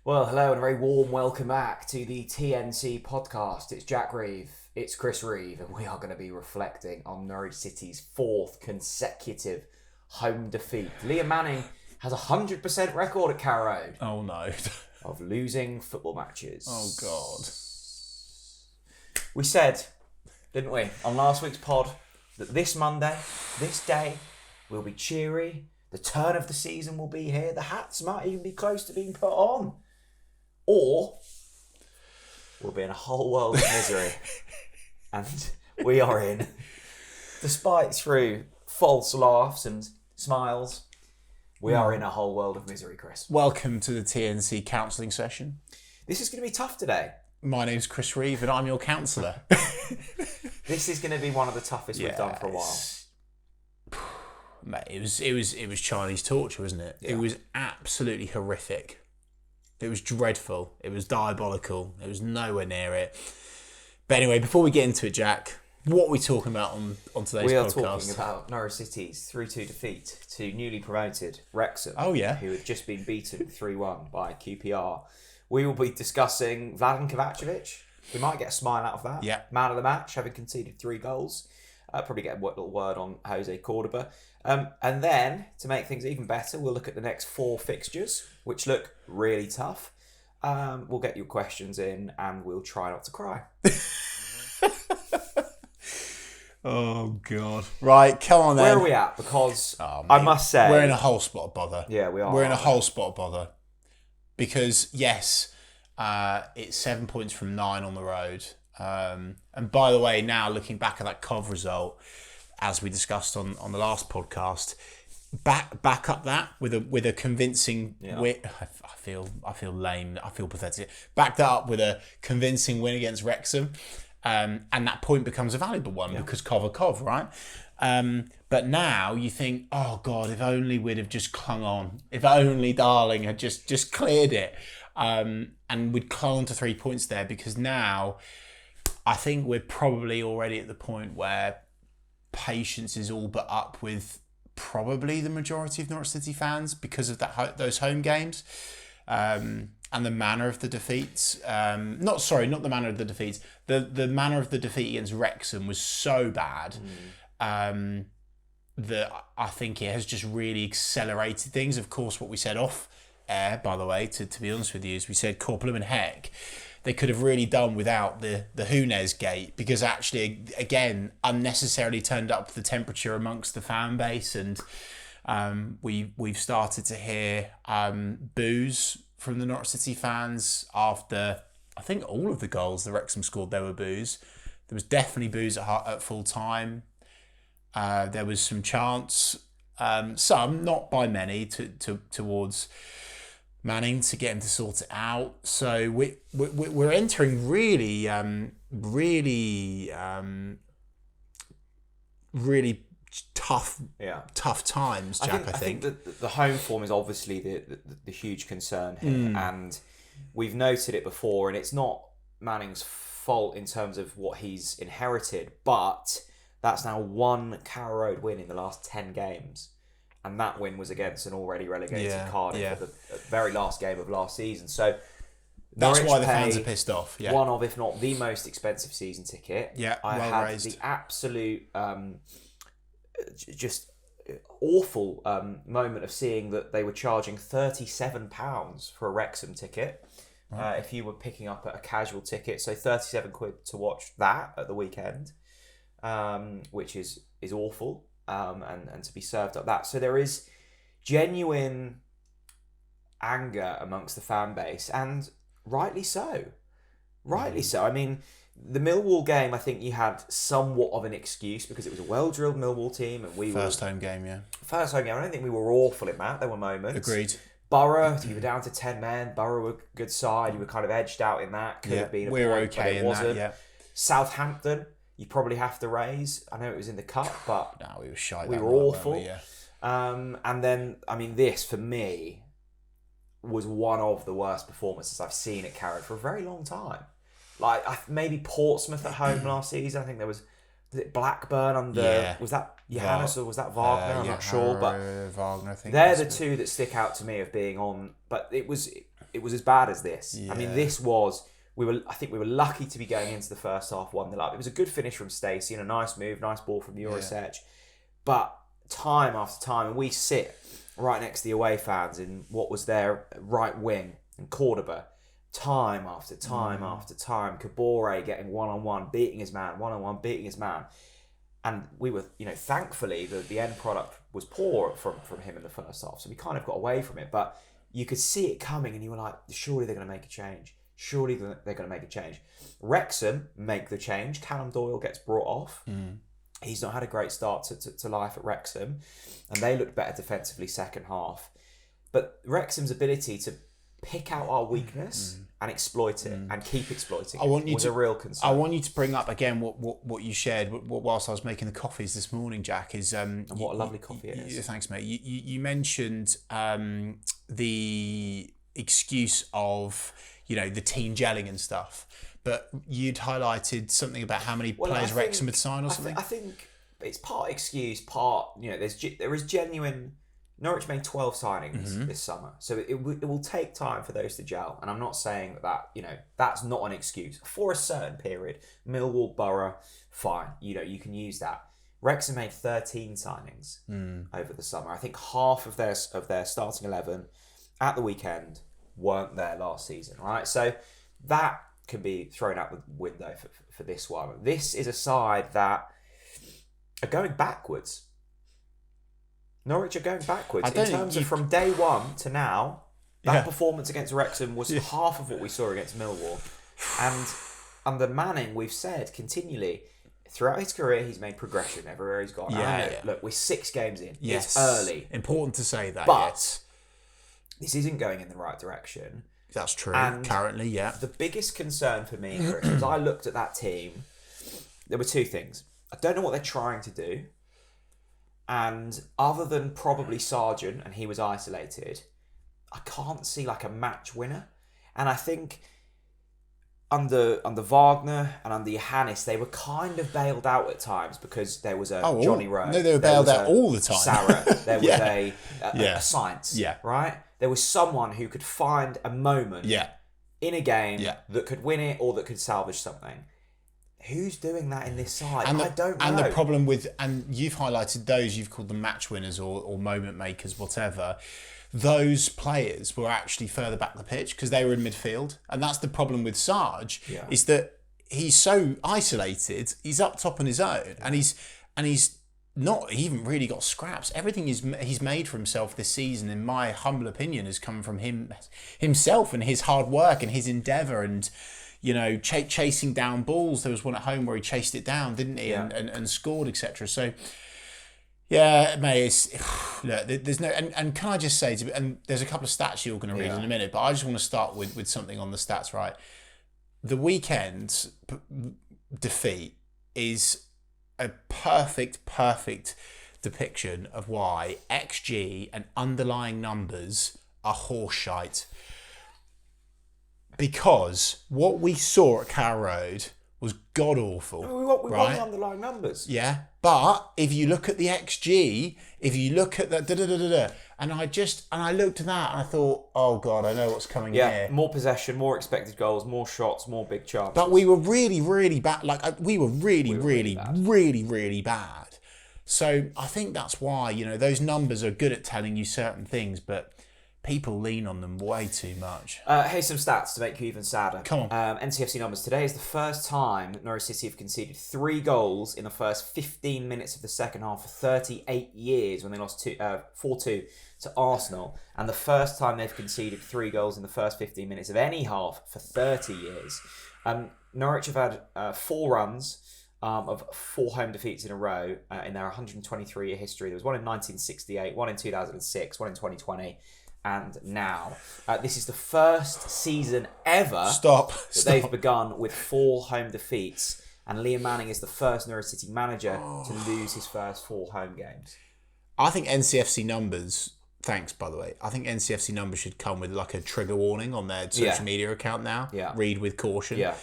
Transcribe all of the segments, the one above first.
Well, hello and a very warm welcome back to the TNC podcast. It's Jack Reeve, it's Chris Reeve, and we are going to be reflecting on Norwich City's fourth consecutive home defeat. Liam Manning has a 100% record at Carrow Road. Oh no. Of losing football matches. Oh God. We said, didn't we, on last week's pod, that this Monday, this day, will be cheery. The turn of the season will be here. The hats might even be close to being put on. Or we'll be in a whole world of misery. And we are in, despite through false laughs and smiles, we are in a whole world of misery, Chris. Welcome to the TNC counselling session. This is going to be tough today. My name's Chris Reeve and I'm your counsellor. This is going to be one of the toughest we've done for a while. Mate, it was Chinese torture, wasn't it? Yeah. It was absolutely horrific. It was dreadful. It was diabolical. It was nowhere near it. But anyway, before we get into it, Jack, what are we talking about on today's podcast? We are talking about Norwich City's 3-2 defeat to newly promoted Wrexham. Oh, yeah. Who had just been beaten 3-1 by QPR. We will be discussing Vladan Kovacevic. We might get a smile out of that. Yeah. Man of the match, having conceded 3 goals. Probably get a little word on Jose Cordoba. And then, to make things even better, we'll look at the next 4 fixtures, which look really tough. We'll get your questions in and we'll try not to cry. Oh, God. Right, come on then. Where are we at? Because I must say... we're in a whole spot of bother. Yeah, we are. We're in a whole spot of bother. Because, yes, it's 7 points from 9 on the road. And by the way, now looking back at that Cov result, as we discussed on the last podcast, back up that with a convincing win. I feel lame. I feel pathetic. Back that up with a convincing win against Wrexham, and that point becomes a valuable one because Cov, right? But now you think, oh God, if only we'd have just clung on. If only Darling had just cleared it, and we'd clung on to 3 points there, because now I think we're probably already at the point where patience is all but up with probably the majority of Norwich City fans because of those home games, and the manner of the defeats. Not the manner of the defeats. The manner of the defeat against Wrexham was so bad that I think it has just really accelerated things. Of course, what we said off air, by the way, to be honest with you, is we said Corpulum and Heck. They could have really done without the Hunes gate, because actually, again, unnecessarily turned up the temperature amongst the fan base, and we've started to hear boos from the Norwich City fans after, I think, all of the goals the Wrexham scored. There were boos. There was definitely boos at full time. There was some chants, some not by many, towards Manning to get him to sort it out. So we're entering really tough times, Jack. I think the home form is obviously the huge concern here, and we've noted it before, and it's not Manning's fault in terms of what he's inherited, but that's now 1 Carrow Road win in the last 10 games. And that win was against an already relegated Cardiff at the very last game of last season. So that's Norwich why the fans are pissed off. Yeah. One of, if not the most expensive season ticket. Yeah, I well had raised. the absolute just awful moment of seeing that they were charging £37 for a Wrexham ticket. If you were picking up a casual ticket. So 37 quid to watch that at the weekend, which is awful. And to be served up that. So there is genuine anger amongst the fan base, and rightly so. Rightly so. I mean, the Millwall game, I think you had somewhat of an excuse because it was a well-drilled Millwall team, and First home game. I don't think we were awful in that. There were moments. Agreed. Borough, you were down to 10 men. Borough were a good side. You were kind of edged out in that. Could have been a we were point, okay in wasn't. that, yeah. Southampton, you probably have to raise. I know it was in the cup, but no, we were shy. We were awful. And then, I mean, this for me was one of the worst performances I've seen at Carrow for a very long time. Like maybe Portsmouth at home last season. I think there was it Blackburn under was that Johannes or was that Wagner? I'm not sure, but Wagner. I think they're the two that stick out to me of being on. But it was it was as bad as this. Yeah. I mean, I think we were lucky to be going into the first half 1-0 up. It was a good finish from Stacey and a nice move, nice ball from Jurisic. But time after time, and we sit right next to the away fans in what was their right wing in Cordoba. Time after time after time, Kabore getting one-on-one, beating his man, one-on-one, beating his man. And we were, thankfully, the end product was poor from him in the first half. So we kind of got away from it. But you could see it coming and you were like, surely they're going to make a change. Surely they're going to make a change. Wrexham make the change. Callum Doyle gets brought off. He's not had a great start to life at Wrexham. And they looked better defensively second half. But Wrexham's ability to pick out our weakness and exploit it and keep exploiting it was a real concern. I want you to bring up again what you shared whilst I was making the coffees this morning, Jack. Is and what a lovely coffee it is. Thanks, mate. You mentioned the excuse of the team gelling and stuff, but you'd highlighted something about how many players Wrexham had signed or something. I think it's part excuse, part there is genuine. Norwich made 12 signings this summer, so it will take time for those to gel. And I'm not saying that that's not an excuse for a certain period. Millwall, Borough, fine, you can use that. Wrexham made 13 signings over the summer. I think half of their starting 11 at the weekend weren't there last season, right? So that can be thrown out the window for this one. This is a side that are going backwards. Norwich are going backwards in terms of from day one to now. That performance against Wrexham was half of what we saw against Millwall. And under Manning, we've said continually, throughout his career, he's made progression everywhere he's gone. Look, we're 6 games in. Yes. It's early. Important to say that, but this isn't going in the right direction. That's true, and currently, the biggest concern for me, Chris, was I looked at that team, there were 2 things. I don't know what they're trying to do. And other than probably Sargent, and he was isolated, I can't see like a match winner. And I think under Wagner and under Johannes, they were kind of bailed out at times because there was a Johnny Rowe. No, they were bailed out all the time. Sarah. There was a Science. Yeah. Right? There was someone who could find a moment in a game that could win it or that could salvage something. Who's doing that in this side? I don't know. And the problem and you've highlighted those, you've called them match winners or moment makers, whatever. Those players were actually further back the pitch because they were in midfield. And that's the problem with Sarge, is that he's so isolated, he's up top on his own, and he's not even really got scraps. Everything he's made for himself this season, in my humble opinion, has come from himself and his hard work and his endeavour and chasing down balls. There was one at home where he chased it down, didn't he? Yeah. And scored, etc. So, yeah, mate, look, there's no... And can I just say, and there's a couple of stats you're going to read in a minute, but I just want to start with something on the stats, right? The weekend's defeat is a perfect depiction of why XG and underlying numbers are horseshite. Because what we saw at Carrow Road was god awful. We want the underlying numbers. Yeah, but if you look at the XG, if you look at the and I looked at that and I thought, oh god, I know what's coming here. More possession, more expected goals, more shots, more big chances. But we were really bad. Like we were really bad. So I think that's why those numbers are good at telling you certain things, but people lean on them way too much. Here's some stats to make you even sadder. Come on. NCFC numbers. Today is the first time that Norwich City have conceded 3 goals in the first 15 minutes of the second half for 38 years when they lost 4-2 to Arsenal. And the first time they've conceded 3 goals in the first 15 minutes of any half for 30 years. Norwich have had 4 runs of 4 home defeats in a row in their 123-year history. There was one in 1968, one in 2006, one in 2020. And now, this is the first season ever they've begun with 4 home defeats. And Liam Manning is the first Norwich City manager to lose his first 4 home games. I think NCFC numbers, thanks by the way, I think NCFC numbers should come with like a trigger warning on their social media account now. Yeah. Read with caution. Yeah.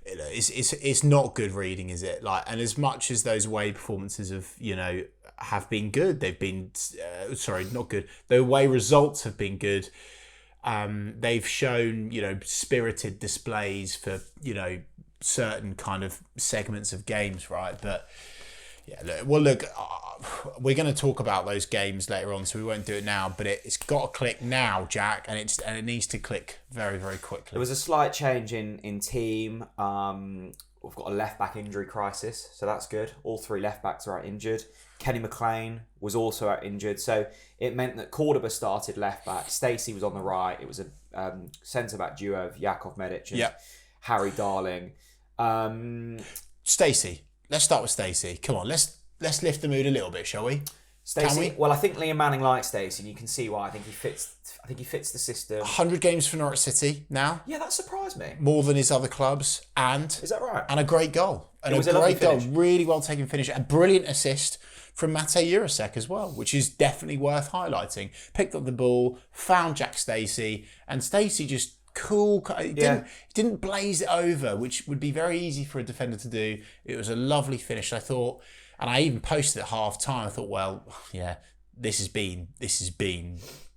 It's not good reading, is it? And as much as those away performances have been good, they've been not good. The away results have been good. They've shown, spirited displays for, certain kind of segments of games, right? But yeah, look, we're going to talk about those games later on, so we won't do it now. But it's got to click now, Jack, and it needs to click very, very quickly. There was a slight change in team. We've got a left back injury crisis, so that's good. All 3 left backs are out injured. Kenny McLean was also out injured, so it meant that Cordoba started left back. Stacey was on the right. It was a centre back duo of Jakov Medic and Harry Darling. Stacey. Let's start with Stacey. Come on, let's lift the mood a little bit, shall we? Stacey. Well, I think Liam Manning likes Stacey, and you can see why. I think he fits the system. 100 games for Norwich City now. Yeah, that surprised me. More than his other clubs, and is that right? And a great goal. And it was a great goal, really well taken finish. A brilliant assist from Mate Jurasek as well, which is definitely worth highlighting. Picked up the ball, found Jack Stacey, and Stacey just cool. Didn't blaze it over, which would be very easy for a defender to do. It was a lovely finish, I thought. And I even posted at half time. I thought, well, yeah, this has been.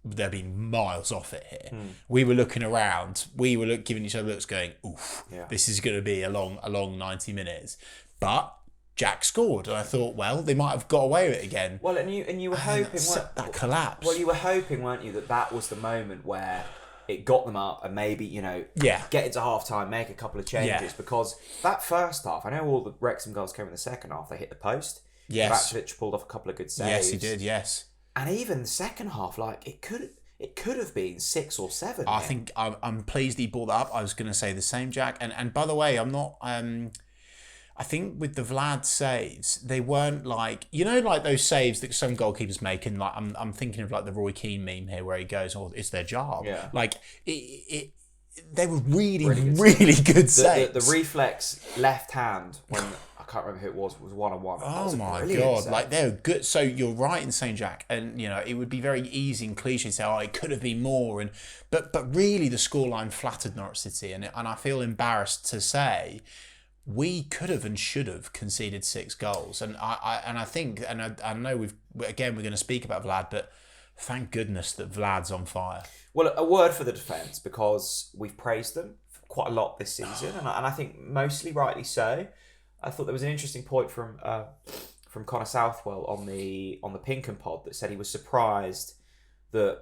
They've been miles off it here. We were looking around. We were giving each other looks, going, "Oof, this is going to be a long 90 minutes." But Jack scored, and I thought, well, they might have got away with it again. Well, and you were hoping that collapse. Well, you were hoping, weren't you, that was the moment where it got them up and maybe, get into half time, make a couple of changes, because that first half, I know all the Wrexham goals came in the second half. They hit the post. Yes, Vakovic pulled off a couple of good saves. Yes, he did. Yes. And even the second half, it could have been 6 or 7. I think I'm pleased he brought that up. I was going to say the same, Jack. And by the way, I'm not. I think with the Vlad saves, they weren't like those saves that some goalkeepers make. And I'm thinking of the Roy Keane meme here, where he goes, "Oh, it's their job." Yeah. They were really good saves. The reflex left hand when. I can't remember who it was 1-on-1. Oh my God. Save. They're good. So you're right in saying, Jack, and it would be very easy and cliche to say, oh, it could have been more. But really the scoreline flattered Norwich City, and I feel embarrassed to say we could have and should have conceded 6 goals. And I think I know we're going to speak about Vlad, but thank goodness that Vlad's on fire. Well, a word for the defence, because we've praised them quite a lot this season, and I think mostly rightly so. I thought there was an interesting point from Connor Southwell on the Pinkham pod that said he was surprised that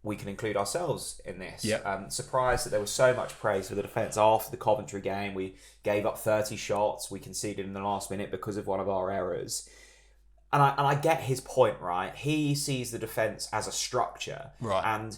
we can include ourselves in this. Yeah. Surprised that there was so much praise for the defence after the Coventry game. We gave up 30 shots. We conceded in the last minute because of one of our errors. And I get his point, right? He sees the defence as a structure. Right. And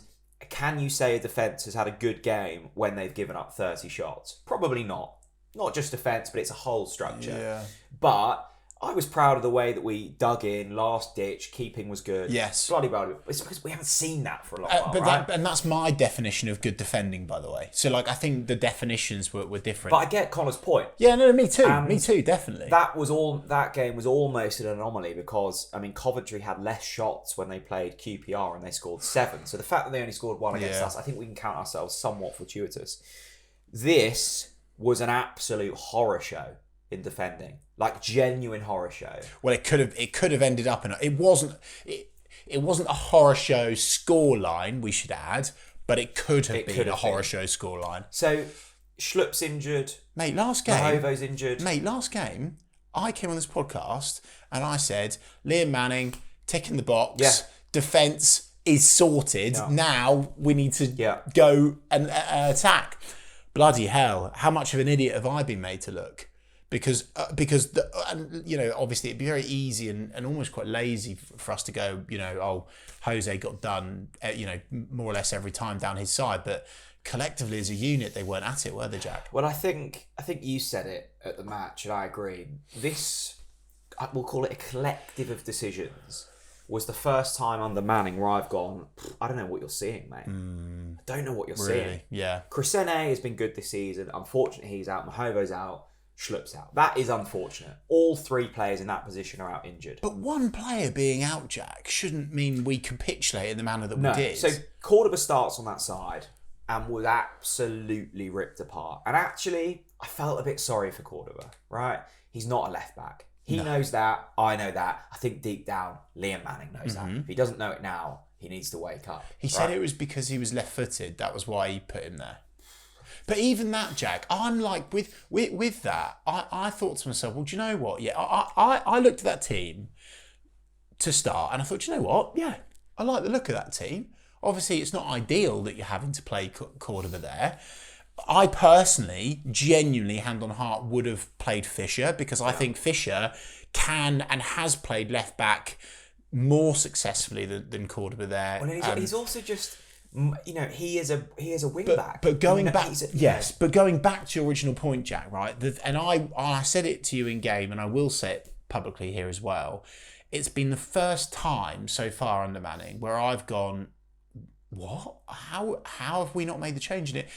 can you say a defence has had a good game when they've given up 30 shots? Probably not. Not just defence, but it's a whole structure. Yeah. But I was proud of the way that we dug in, last ditch, keeping was good. Yes. Bloody well. It's because we haven't seen that for a long while, right? And that's my definition of good defending, by the way. So, I think the definitions were different. But I get Connor's point. Yeah, no, me too. Me too, definitely. That game was almost an anomaly because, Coventry had less shots when they played QPR and they scored 7. So the fact that they only scored 1 against us, I think we can count ourselves somewhat fortuitous. This was an absolute horror show in defending, genuine horror show. Well, it could have ended up in it wasn't a horror show scoreline, we should add, but it could have been a horror show scoreline. So Schlupp's injured, mate. Last game, Mahovo's injured, mate. Last game, I came on this podcast and I said Liam Manning ticking the box. Yeah. Defense is sorted. Yeah. Now we need to go and attack. Bloody hell, how much of an idiot have I been made to look? Because obviously it'd be very easy and almost quite lazy for us to go, Jose got done, more or less every time down his side. But collectively as a unit, they weren't at it, were they, Jack? Well, I think you said it at the match, and I agree. This, we'll call it a collective of decisions, was the first time under Manning where I've gone, I don't know what you're seeing, mate. I don't know what you're seeing. Yeah. Crescene has been good this season. Unfortunately, he's out. Mahovo's out. Schlupp's out. That is unfortunate. All 3 players in that position are out injured. But one player being out, Jack, shouldn't mean we capitulate in the manner that we did. So Cordoba starts on that side and was absolutely ripped apart. And actually, I felt a bit sorry for Cordoba, right? He's not a left back. He knows that. I know that. I think deep down, Liam Manning knows that. If he doesn't know it now, he needs to wake up. He said it was because he was left-footed. That was why he put him there. But even that, Jack, I'm like, with that, I thought to myself, well, do you know what? Yeah, I looked at that team to start, and I thought, do you know what? Yeah, I like the look of that team. Obviously, it's not ideal that you're having to play Cordoba there. I personally, genuinely, hand on heart, would have played Fisher, because I think Fisher can and has played left back more successfully than Cordoba there. Well, he's also just, he is a wing back. But going back, but going back to your original point, Jack, right? And I said it to you in game, and I will say it publicly here as well. It's been the first time so far under Manning where I've gone, what? How have we not made the change in it?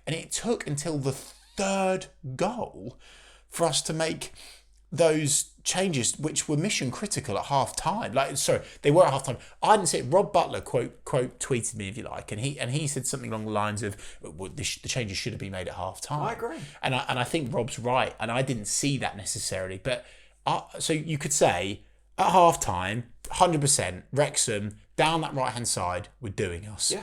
And it took until the third goal for us to make those changes, which were mission critical at half time. They were at half time. I didn't say it. Rob Butler quote tweeted me, if you like, and he said something along the lines of, well, the changes should have been made at half time. I agree, and I think Rob's right, and I didn't see that necessarily. But so you could say at half time, 100%, Wrexham down that right hand side were doing us. Yeah.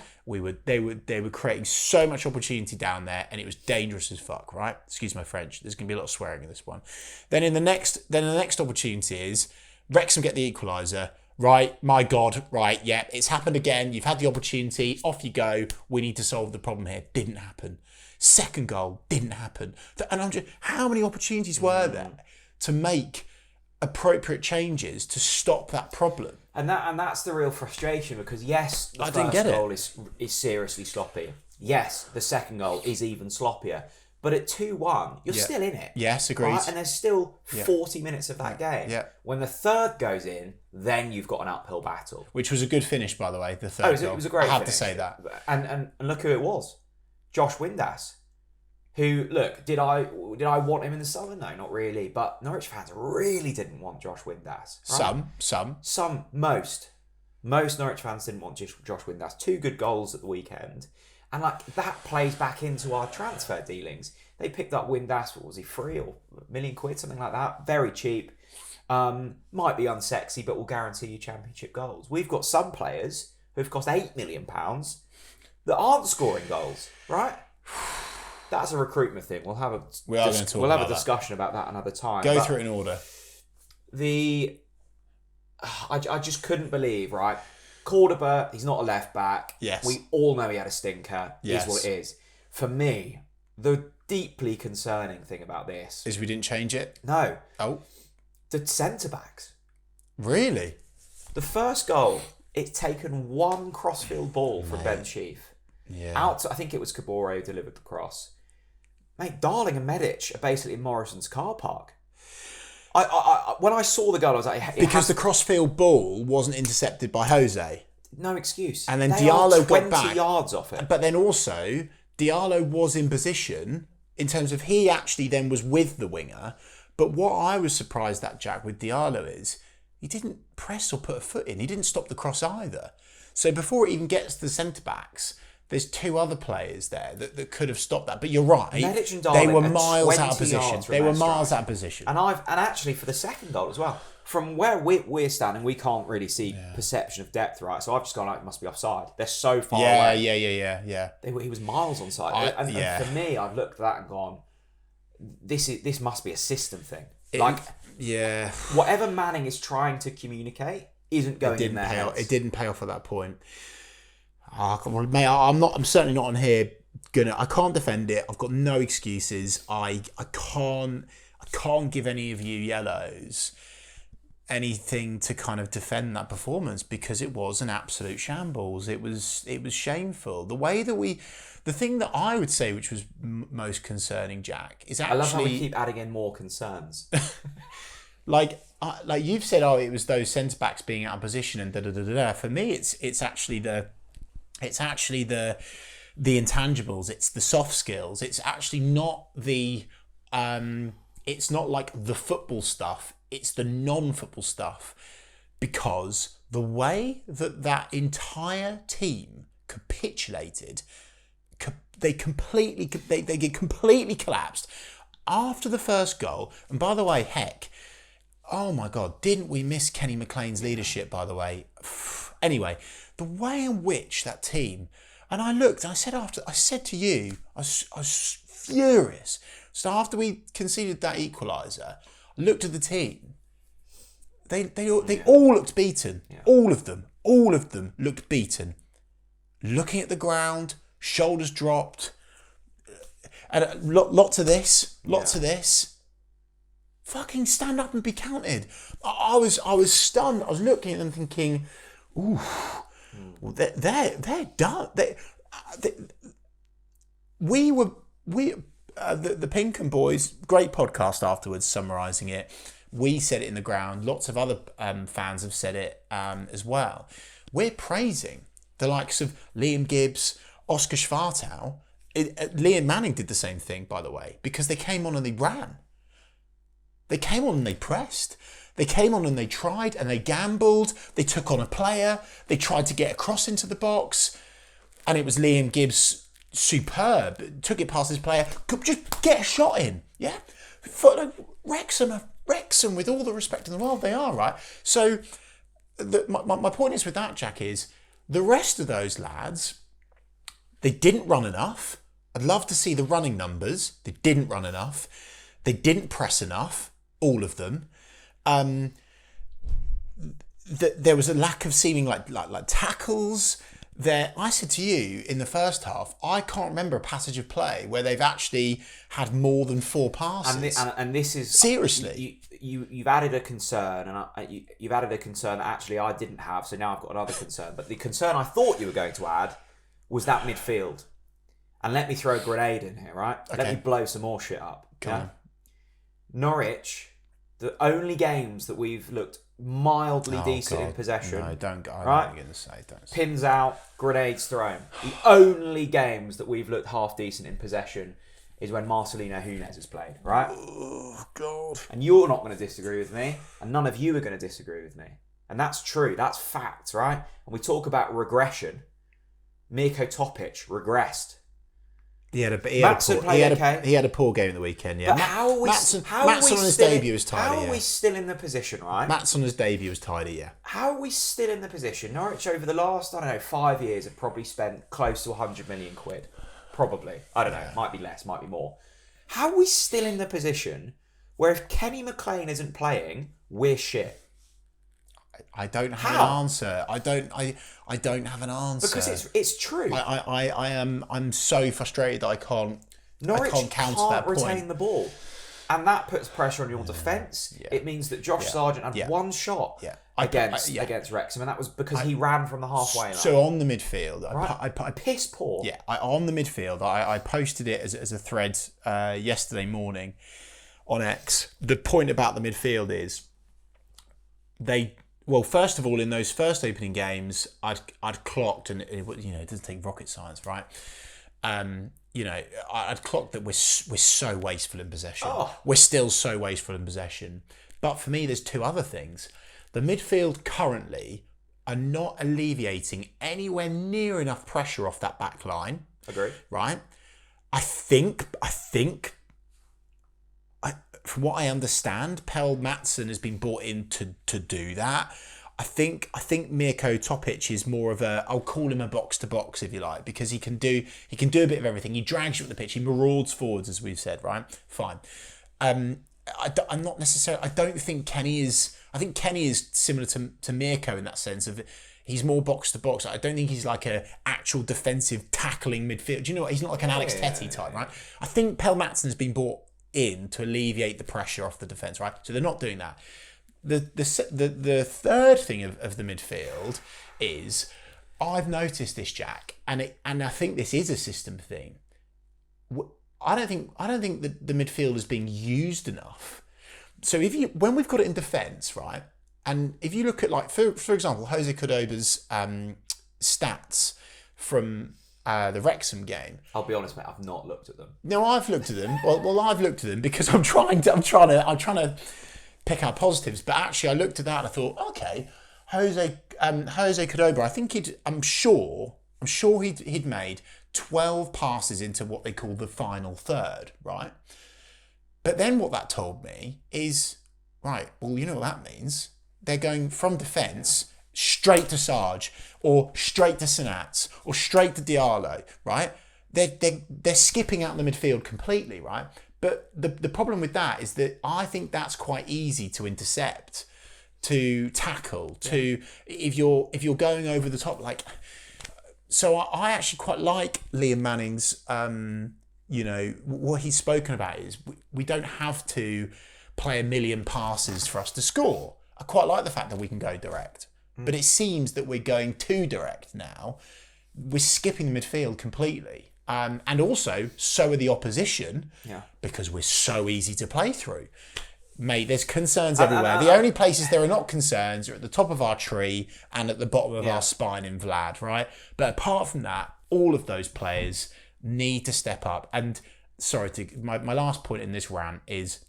They were creating so much opportunity down there, and it was dangerous as fuck, right? Excuse my French. There's gonna be a lot of swearing in this one. Then the next opportunity is Wrexham get the equaliser. Right, my God, right, yeah, it's happened again. You've had the opportunity, off you go. We need to solve the problem here. Didn't happen. Second goal, didn't happen. And I'm just, how many opportunities were there to make appropriate changes to stop that problem? And that's the real frustration, because yes, the first goal is seriously sloppy. Yes, the second goal is even sloppier. But at 2-1, you're still in it. Yes, agreed. Right? And there's still 40 minutes of that game. Yeah. When the third goes in, then you've got an uphill battle. Which was a good finish, by the way, the third goal. It was a great finish. I have to say that. And look who it was. Josh Windass. Who, look, did I want him in the summer? No, not really. But Norwich fans really didn't want Josh Windass. Right? Most Norwich fans didn't want Josh Windass. 2 good goals at the weekend. And that plays back into our transfer dealings. They picked up Windass, what was he, £3 or £1 million, something like that. Very cheap. Might be unsexy, but will guarantee you championship goals. We've got some players who've cost £8 million that aren't scoring goals, right? That's a recruitment thing. We'll have a discussion about that another time. Go through it in order. I just couldn't believe, right? Cordoba, he's not a left back. Yes. We all know he had a stinker. Yes. Is what it is. For me, the deeply concerning thing about this is we didn't change it. No. Oh. The centre backs. Really? The first goal, it's taken one crossfield ball from Ben Sheaf. Yeah. Out to, I think it was Cabore who delivered the cross. Mate, Darling and Medic are basically in Morrison's car park. I when I saw the goal, I was like... Because the crossfield ball wasn't intercepted by Jose. No excuse. And then Diallo got back. 20 yards off it. But then also, Diallo was in position in terms of he actually then was with the winger. But what I was surprised at, Jack, with Diallo is he didn't press or put a foot in. He didn't stop the cross either. So before it even gets to the centre-backs... There's 2 other players there that could have stopped that. But you're right. Medic and Darling they were miles out of position. They were miles out of position. And actually for the second goal as well, from where we're standing, we can't really see perception of depth, right? So I've just gone, it must be offside. They're so far away. Yeah. He was miles onside. And for me, I've looked at that and gone, this must be a system thing. Whatever Manning is trying to communicate isn't going in their heads. It didn't pay off at that point. Mate, I'm certainly not on here I can't defend it. I've got no excuses. I can't give any of you yellows anything to kind of defend that performance, because it was an absolute shambles. It was shameful. The thing that I would say which was most concerning, Jack, is actually... I love how we keep adding in more concerns. like you've said, it was those centre backs being out of position and da-da-da-da-da. For me, it's actually the intangibles. It's the soft skills. It's actually not the it's not like the football stuff. It's the non-football stuff, because the way that entire team capitulated, they get completely collapsed after the first goal. And by the way, oh my God, didn't we miss Kenny McLean's leadership, by the way? Anyway, the way in which that team, and I looked, and I said to you, I was furious. So after we conceded that equaliser, I looked at the team. They all looked beaten. Yeah. All of them looked beaten. Looking at the ground, shoulders dropped, and lots of this. Fucking stand up and be counted. I was stunned. I was looking at them thinking, ooh, well, they're done. The Pinkham boys, great podcast afterwards summarising it. We said it in the ground. Lots of other fans have said it as well. We're praising the likes of Liam Gibbs, Oscar Schwartau. Liam Manning did the same thing, by the way, because they came on and they ran. They came on and they pressed. They came on and they tried and they gambled. They took on a player. They tried to get across into the box. And it was Liam Gibbs, superb. Took it past his player. Could just get a shot in. Yeah? Wrexham, with all the respect in the world, they are, right? So my point is with that, Jack, is the rest of those lads, they didn't run enough. I'd love to see the running numbers. They didn't run enough. They didn't press enough. All of them. There was a lack of seeming like tackles. There, I said to you in the first half, I can't remember a passage of play where they've actually had more than 4 passes. And this is seriously. You've added a concern, and you've added a concern that actually I didn't have. So now I've got another concern. But the concern I thought you were going to add was that midfield. And let me throw a grenade in here, right? Okay. Let me blow some more shit up. Come on. Norwich, the only games that we've looked mildly decent in possession. No, don't go. Right? I'm going to say, don't say. Pins out, grenades thrown. The only games that we've looked half decent in possession is when Marcelino Hunes has played, right? Oh, God. And you're not going to disagree with me, and none of you are going to disagree with me. And that's true. That's fact, right? And we talk about regression. Mirko Topic regressed. He had a poor game at the weekend, yeah. But how are we Matt's on his debut was tidy, How are we still in the position, right? Matt's on his debut was tidy, yeah. How are we still in the position? Norwich over the last, 5 years have probably spent close to 100 million quid. Probably. I don't know. Might be less, might be more. How are we still in the position where if Kenny McLean isn't playing, we're shit? I don't have an answer. I don't have an answer because it's true. I'm so frustrated that I can't counter that point. Retain the ball, and that puts pressure on your defence. Yeah. It means that Josh Sargent had one shot against Wrexham, and that was because he ran from the halfway line. So on the midfield, I piss poor. Yeah, on the midfield, I posted it as a thread yesterday morning on X. The point about the midfield is well, first of all, in those first opening games, I'd clocked, and it doesn't take rocket science, right? I'd clocked that we're so wasteful in possession. Oh. We're still so wasteful in possession. But for me, there's 2 other things. The midfield currently are not alleviating anywhere near enough pressure off that back line. Agree. Right? I think. From what I understand, Pell Matson has been brought in to do that. I think Mirko Topic is more of I'll call him a box to box if you like, because he can do a bit of everything. He drags you up the pitch, he marauds forwards, as we've said, right? Fine. I'm not necessarily. I don't think Kenny is. I think Kenny is similar to Mirko in that sense of he's more box to box. I don't think he's like a actual defensive tackling midfield. Do you know what? He's not like an Alex Tetty type, right? I think Pell Matson has been brought in to alleviate the pressure off the defence, right? So they're not doing that. The third thing of the midfield is I've noticed this, Jack, and I think this is a system thing. I don't think that the midfield is being used enough. So when we've got it in defence, right, and if you look at like for example Jose Cordoba's stats from the Wrexham game. I'll be honest, mate. I've not looked at them. No, I've looked at them. Well, I've looked at them because I'm trying to pick out positives. But actually, I looked at that and I thought, okay, Jose Cordoba. I think I'm sure he'd made 12 passes into what they call the final third, right? But then what that told me is, right, well, you know what that means? They're going from defence straight to Sarge, or straight to Sanats, or straight to Diallo, right? They're skipping out the midfield completely, right? But the problem with that is that I think that's quite easy to intercept, to tackle, if you're going over the top, like. So I actually quite like Liam Manning's. What he's spoken about is we don't have to play a million passes for us to score. I quite like the fact that we can go direct, but it seems that we're going too direct now. We're skipping the midfield completely, and also so are the opposition, because we're so easy to play through. Mate, there's concerns everywhere. The only places there are not concerns are at the top of our tree and at the bottom of our spine in Vlad, right? But apart from that, all of those players need to step up. And my last point in this rant is,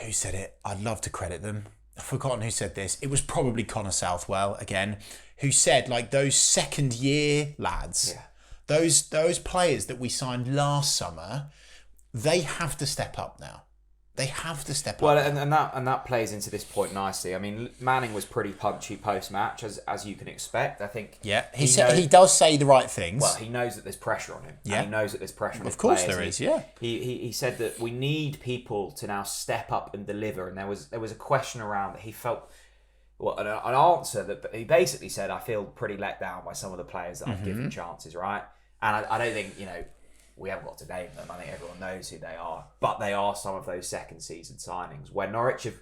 who said it? I'd love to credit them. I've forgotten who said this. It was probably Connor Southwell again, who said, like, those second year lads, those players that we signed last summer, they have to step up now. They have to step up. Well, and that plays into this point nicely. I mean, Manning was pretty punchy post-match, as you can expect. I think. Yeah, he does say the right things. Well, he knows that there's pressure on him. Yeah, and he knows that there's pressure on his players. Of course, there is. Yeah. He said that we need people to now step up and deliver. And there was a question around that he felt. Well, an answer that he basically said, I feel pretty let down by some of the players that I've given chances, right? And I don't think we haven't got to name them. I think everyone knows who they are. But they are some of those second season signings where Norwich have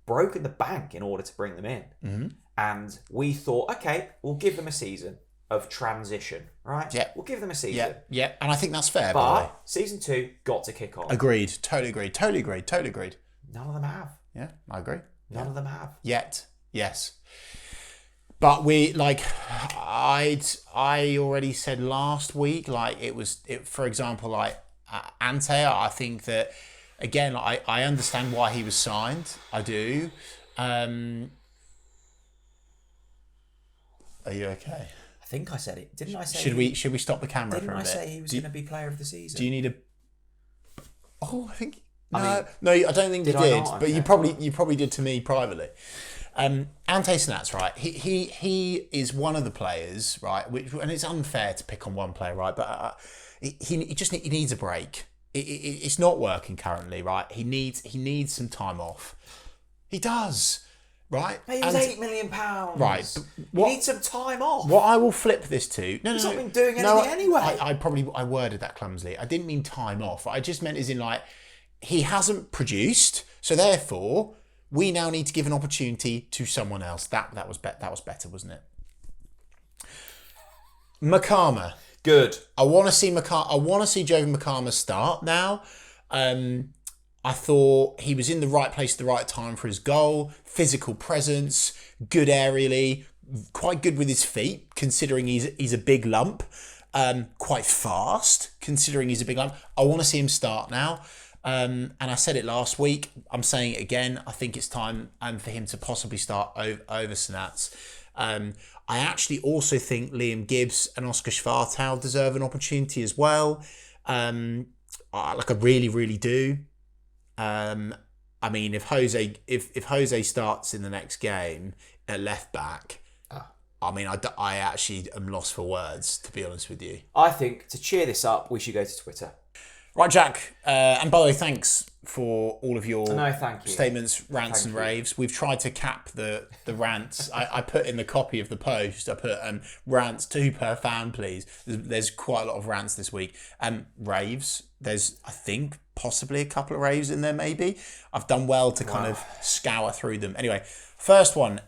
broken the bank in order to bring them in. Mm-hmm. And we thought, okay, we'll give them a season of transition, right? Yeah. We'll give them a season. Yeah. And I think that's fair, but by the way. Season 2 got to kick on. Agreed. Totally agreed. None of them have. Yeah, I agree. None of them have. Yet. Yes. But I already said last week, for example, Ante, I think that, again, I understand why he was signed. I do. Are you okay? I think I said it. Didn't I say... Should we stop the camera for a bit? Didn't I say he was going to be player of the season? Do you need a... Oh, I think... No, I don't think you did. But okay. you probably did to me privately. Ante Sanats, right? He is one of the players, right? And it's unfair to pick on one player, right? But he needs a break. It's not working currently, right? He needs some time off. He does, right? He was £8 million, right? He needs some time off. What I will flip this to? He's not been doing anything anyway. I worded that clumsily. I didn't mean time off. I just meant as in he hasn't produced, so therefore. We now need to give an opportunity to someone else. That was better, wasn't it? Makama. Good. I want to see Jovan Makama start now. I thought he was in the right place at the right time for his goal. Physical presence, good aerially, quite good with his feet, considering he's a big lump. Quite fast, considering he's a big lump. I want to see him start now. And I said it last week. I'm saying it again. I think it's time for him to possibly start over Sanats. I actually also think Liam Gibbs and Oscar Schwartau deserve an opportunity as well. I really, really do. I mean, if Jose starts in the next game at left back, I mean, I actually am lost for words, to be honest with you. I think to cheer this up, we should go to Twitter. Right, Jack. And by the way, thanks for all of your thank you. Statements, rants and raves. We've tried to cap the rants. I put in the copy of the post, I put rants 2 per fan, please. There's quite a lot of rants this week. Raves, there's, I think, possibly a couple of raves in there, maybe. I've done well to kind of scour through them. Anyway, first one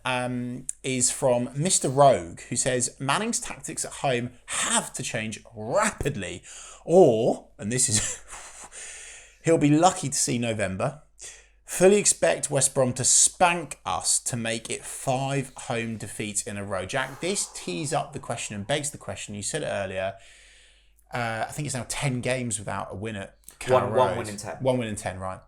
is from Mr. Rogue, who says, Manning's tactics at home have to change rapidly. Or, and this is, he'll be lucky to see November. Fully expect West Brom to spank us to make it 5 home defeats in a row. Jack, this tees up the question and begs the question. You said it earlier. I think it's now 10 games without a win at Carrow Road. 1 win in 10. 1 win in 10, right.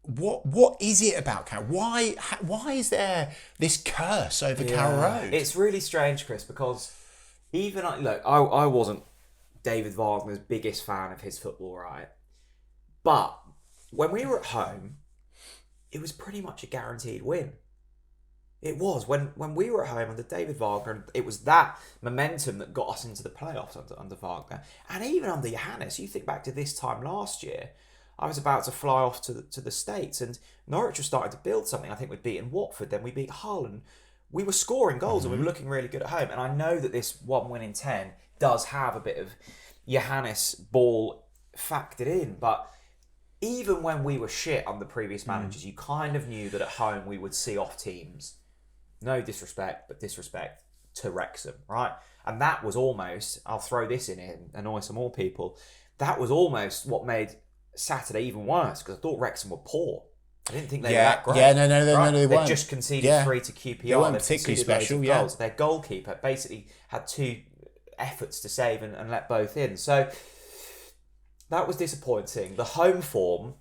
What is it about Carrow? Why is there this curse over Carrow Road? It's really strange, Chris, because even, I wasn't David Wagner's biggest fan of his football, right? But when we were at home, it was pretty much a guaranteed win. It was when we were at home under David Wagner, and it was that momentum that got us into the playoffs under Wagner, and even under Johannes. You think back to this time last year, I was about to fly off to the States, and Norwich was starting to build something. I think we'd beaten Watford, then we beat Hull, and we were scoring goals, and we were looking really good at home. And I know that this 1 win in 10 does have a bit of Johannes ball factored in, but even when we were shit under previous managers, you kind of knew that at home we would see off teams. No disrespect, but disrespect to Wrexham, right? And that was almost, I'll throw this in here and annoy some more people, that was almost what made Saturday even worse, because I thought Wrexham were poor. I didn't think they were that great. Yeah, no, they They weren't. just conceded 3 to QPR. They weren't particularly special, goals. Their goalkeeper basically had 2 efforts to save and let both in. So that was disappointing. The home form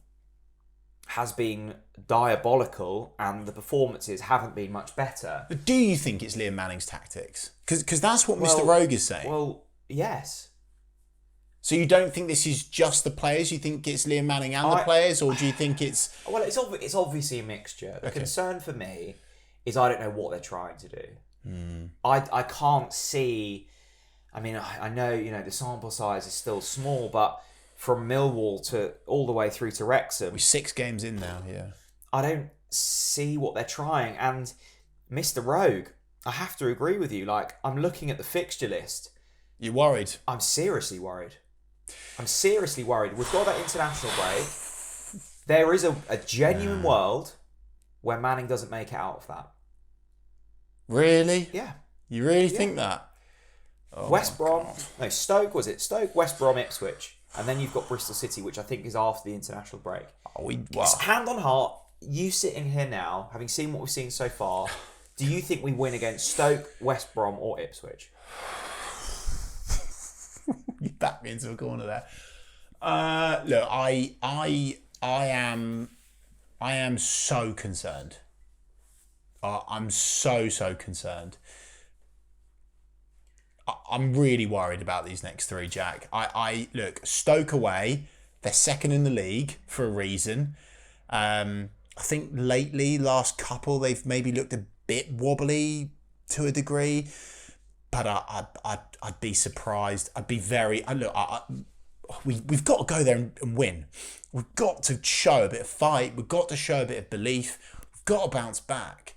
has been diabolical, and the performances haven't been much better. But do you think it's Liam Manning's tactics? Because that's what Mr. Rogue is saying. Well, yes. So you don't think this is just the players? You think it's Liam Manning and the players, or do you think it's... Well, it's obviously a mixture. The concern for me is I don't know what they're trying to do. I can't see... I mean, I know, the sample size is still small, but from Millwall to all the way through to Wrexham... We're 6 games in now, yeah. I don't see what they're trying. And Mr. Rogue, I have to agree with you. Like, I'm looking at the fixture list. You're worried? I'm seriously worried. We've got that international break. There is a genuine world where Manning doesn't make it out of that. Really? Yeah. You really think that? Oh, West Brom, no, Stoke, was it? Stoke, West Brom, Ipswich. And then you've got Bristol City, which I think is after the international break. Hand on heart, you sitting here now, having seen what we've seen so far, do you think we win against Stoke, West Brom or Ipswich? You backed me into a corner there. Look, I am so concerned. I'm so concerned. I'm really worried about these next 3, Jack. I look, Stoke away, they're second in the league for a reason. I think lately, last couple, they've maybe looked a bit wobbly to a degree. But I'd be surprised. I'd be very... We've got to go there and win. We've got to show a bit of fight. We've got to show a bit of belief. We've got to bounce back.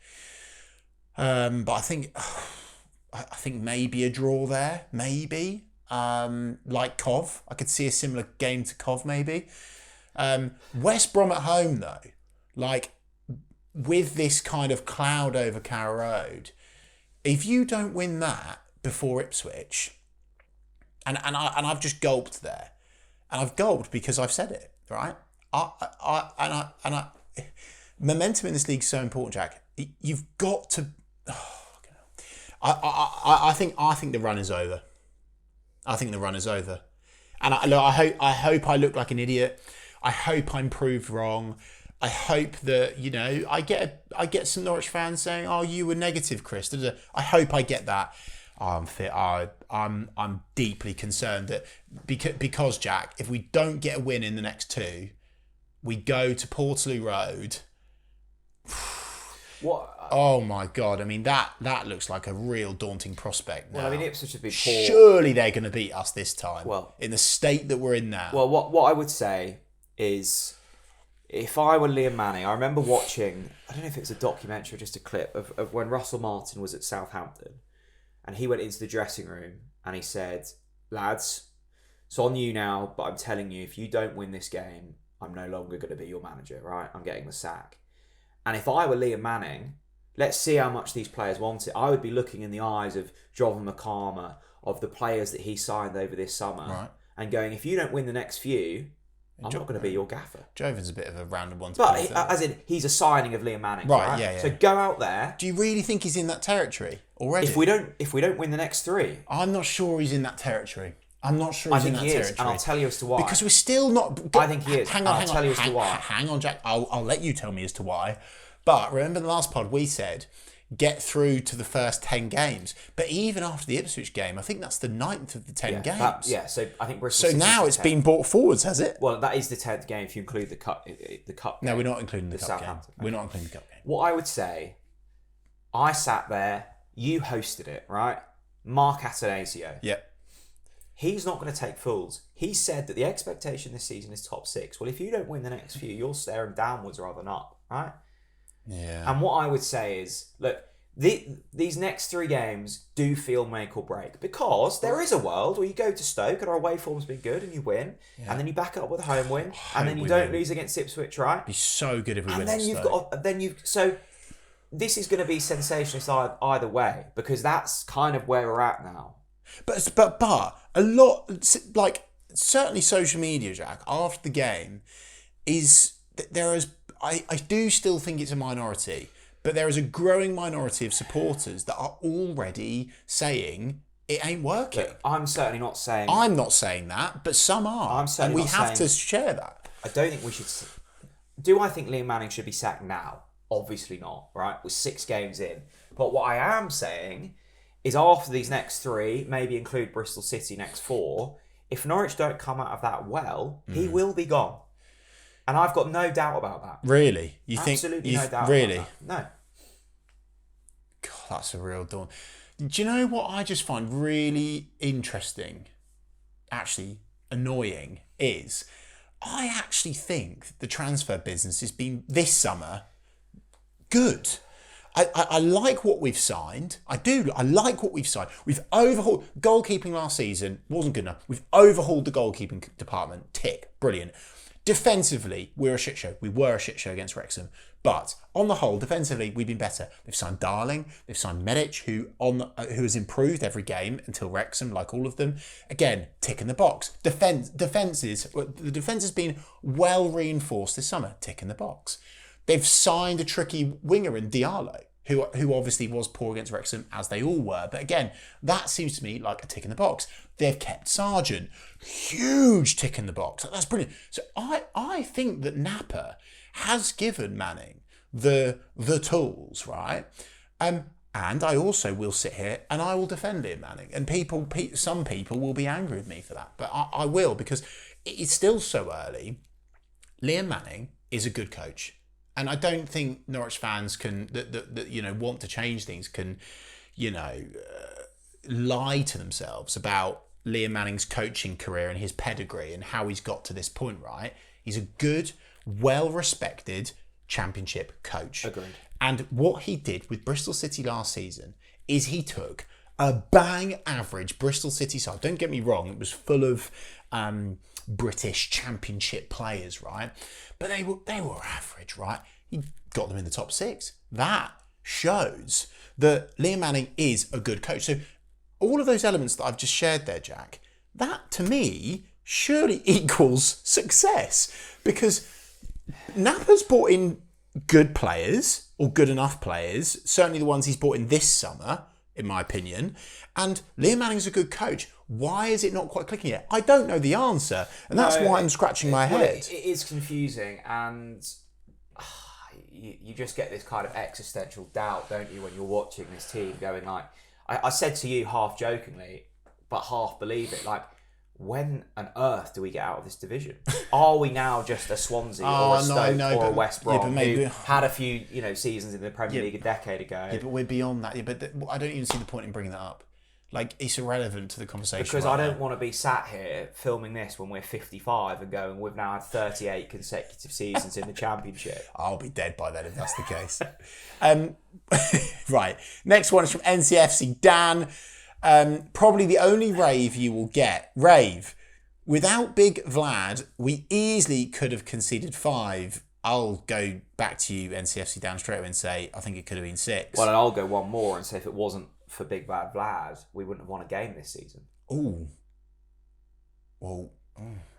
But I think maybe a draw there. Maybe. Like Cov. I could see a similar game to Cov, maybe. West Brom at home, though. Like, with this kind of cloud over Carrow Road, if you don't win that before Ipswich, and I've just gulped there, and I've gulped because I've said it, right? Momentum in this league is so important, Jack. You've got to. I think the run is over. I think the run is over, and I hope I look like an idiot. I hope I'm proved wrong. I hope that, I get some Norwich fans saying, "Oh, you were negative, Chris." I hope I get that. I'm deeply concerned that because Jack, if we don't get a win in the next 2, we go to Portaloo Road. What? Oh my God! I mean that looks like a real daunting prospect now. Well, I mean, Ipswich would be poor. Surely they're going to beat us this time. Well, in the state that we're in now. Well, what I would say is, if I were Liam Manning, I remember watching, I don't know if it was a documentary or just a clip of when Russell Martin was at Southampton, and he went into the dressing room and he said, "Lads, it's on you now, but I'm telling you, if you don't win this game, I'm no longer going to be your manager, right? I'm getting the sack." And if I were Liam Manning, let's see how much these players want it. I would be looking in the eyes of Jovan McCarmer, of the players that he signed over this summer, right, and going, if you don't win the next few, I'm not going to be your gaffer. Jovan's a bit of a random one to But as in, he's a signing of Liam Manning, right? Yeah. So go out there. Do you really think he's in that territory already? If we don't win the next 3, I'm not sure he's in that territory. I'm not sure he's in that territory. I think he is, and I'll tell you as to why. Because we're still not... I think he is. I'll tell you as to why. Hang on, Jack. I'll let you tell me as to why. But remember the last pod we said, get through to the first 10 games. But even after the Ipswich game, I think that's the 9th of the 10 games. So I think Bristol... So now it's been brought forwards, has it? Well, that is the 10th game if you include the cup. No, we're not including the cup game. We're not including the cup game. What I would say I sat there, you hosted it, right? Mark Atanasio. Yeah. He's not going to take fools. He said that the expectation this season is top 6. Well, if you don't win the next few, you're staring downwards rather than up, right? Yeah. And what I would say is, look, these next 3 games do feel make or break, because there is a world where you go to Stoke and our away form's been good and you win, and then you back it up with a home win, and then you don't lose against Ipswich, right? It'd be so good if we win. And then so this is going to be sensationalist either way, because that's kind of where we're at now. But a lot, like, certainly social media, Jack, after the game I do still think it's a minority, but there is a growing minority of supporters that are already saying it ain't working. Look, I'm certainly not saying... I'm not saying that, but some are. I'm certainly and we have to share that. I don't think we should... Do I think Liam Manning should be sacked now? Obviously not, right? We're 6 games in. But what I am saying is, after these next 3, maybe include Bristol City next 4, if Norwich don't come out of that well, he will be gone. And I've got no doubt about that. Really? Absolutely no doubt really? about that. No. God, that's a real dawn. Do you know what I just find really interesting, actually annoying, is I actually think the transfer business has been, this summer, good. I like what we've signed. I do. I like what we've signed. We've overhauled... Goalkeeping last season wasn't good enough. We've overhauled the goalkeeping department. Tick. Brilliant. Defensively, we're a shit show. We were a shit show against Wrexham. But on the whole, defensively, we've been better. They've signed Darling. They've signed Medic, who has improved every game until Wrexham, like all of them. Again, tick in the box. The defence has been well reinforced this summer. Tick in the box. They've signed a tricky winger in Diallo, who obviously was poor against Wrexham, as they all were. But again, that seems to me like a tick in the box. They've kept Sargent. Huge tick in the box. That's brilliant. So I think that Napa has given Manning the tools, right? And I also will sit here and I will defend Liam Manning. And some people will be angry with me for that. But I will, because it's still so early. Liam Manning is a good coach. And I don't think Norwich fans that want to change things can, lie to themselves about Liam Manning's coaching career and his pedigree and how he's got to this point, right? He's a good, well-respected Championship coach. Agreed. And what he did with Bristol City last season is he took a bang average Bristol City side. Don't get me wrong, it was full of British Championship players, right? But they were average, right? He got them in the top 6. That shows that Liam Manning is a good coach. So all of those elements that I've just shared there, Jack, that to me surely equals success, because Napa's brought in good players, or good enough players, certainly the ones he's brought in this summer, in my opinion, and Liam Manning's a good coach. Why is it not quite clicking yet? I don't know the answer, and that's why I'm scratching my head. It is confusing, and you just get this kind of existential doubt, don't you, when you're watching this team going like... I said to you half jokingly, but half believe it, like, when on earth do we get out of this division? Are we now just a Swansea or a Stoke or a West Brom who had a few seasons in the Premier League a decade ago? Yeah, but we're beyond that. Yeah, but I don't even see the point in bringing that up. Like, it's irrelevant to the conversation. Because I don't want to be sat here filming this when we're 55 and going, we've now had 38 consecutive seasons in the Championship. I'll be dead by then if that's the case. Right. Next one is from NCFC. Dan, probably the only rave you will get. Rave. Without Big Vlad, we easily could have conceded 5. I'll go back to you, NCFC, Dan, straight away and say, I think it could have been 6. Well, and I'll go one more and say, if it wasn't for Big Bad Vlad, we wouldn't have won a game this season. Ooh. Well,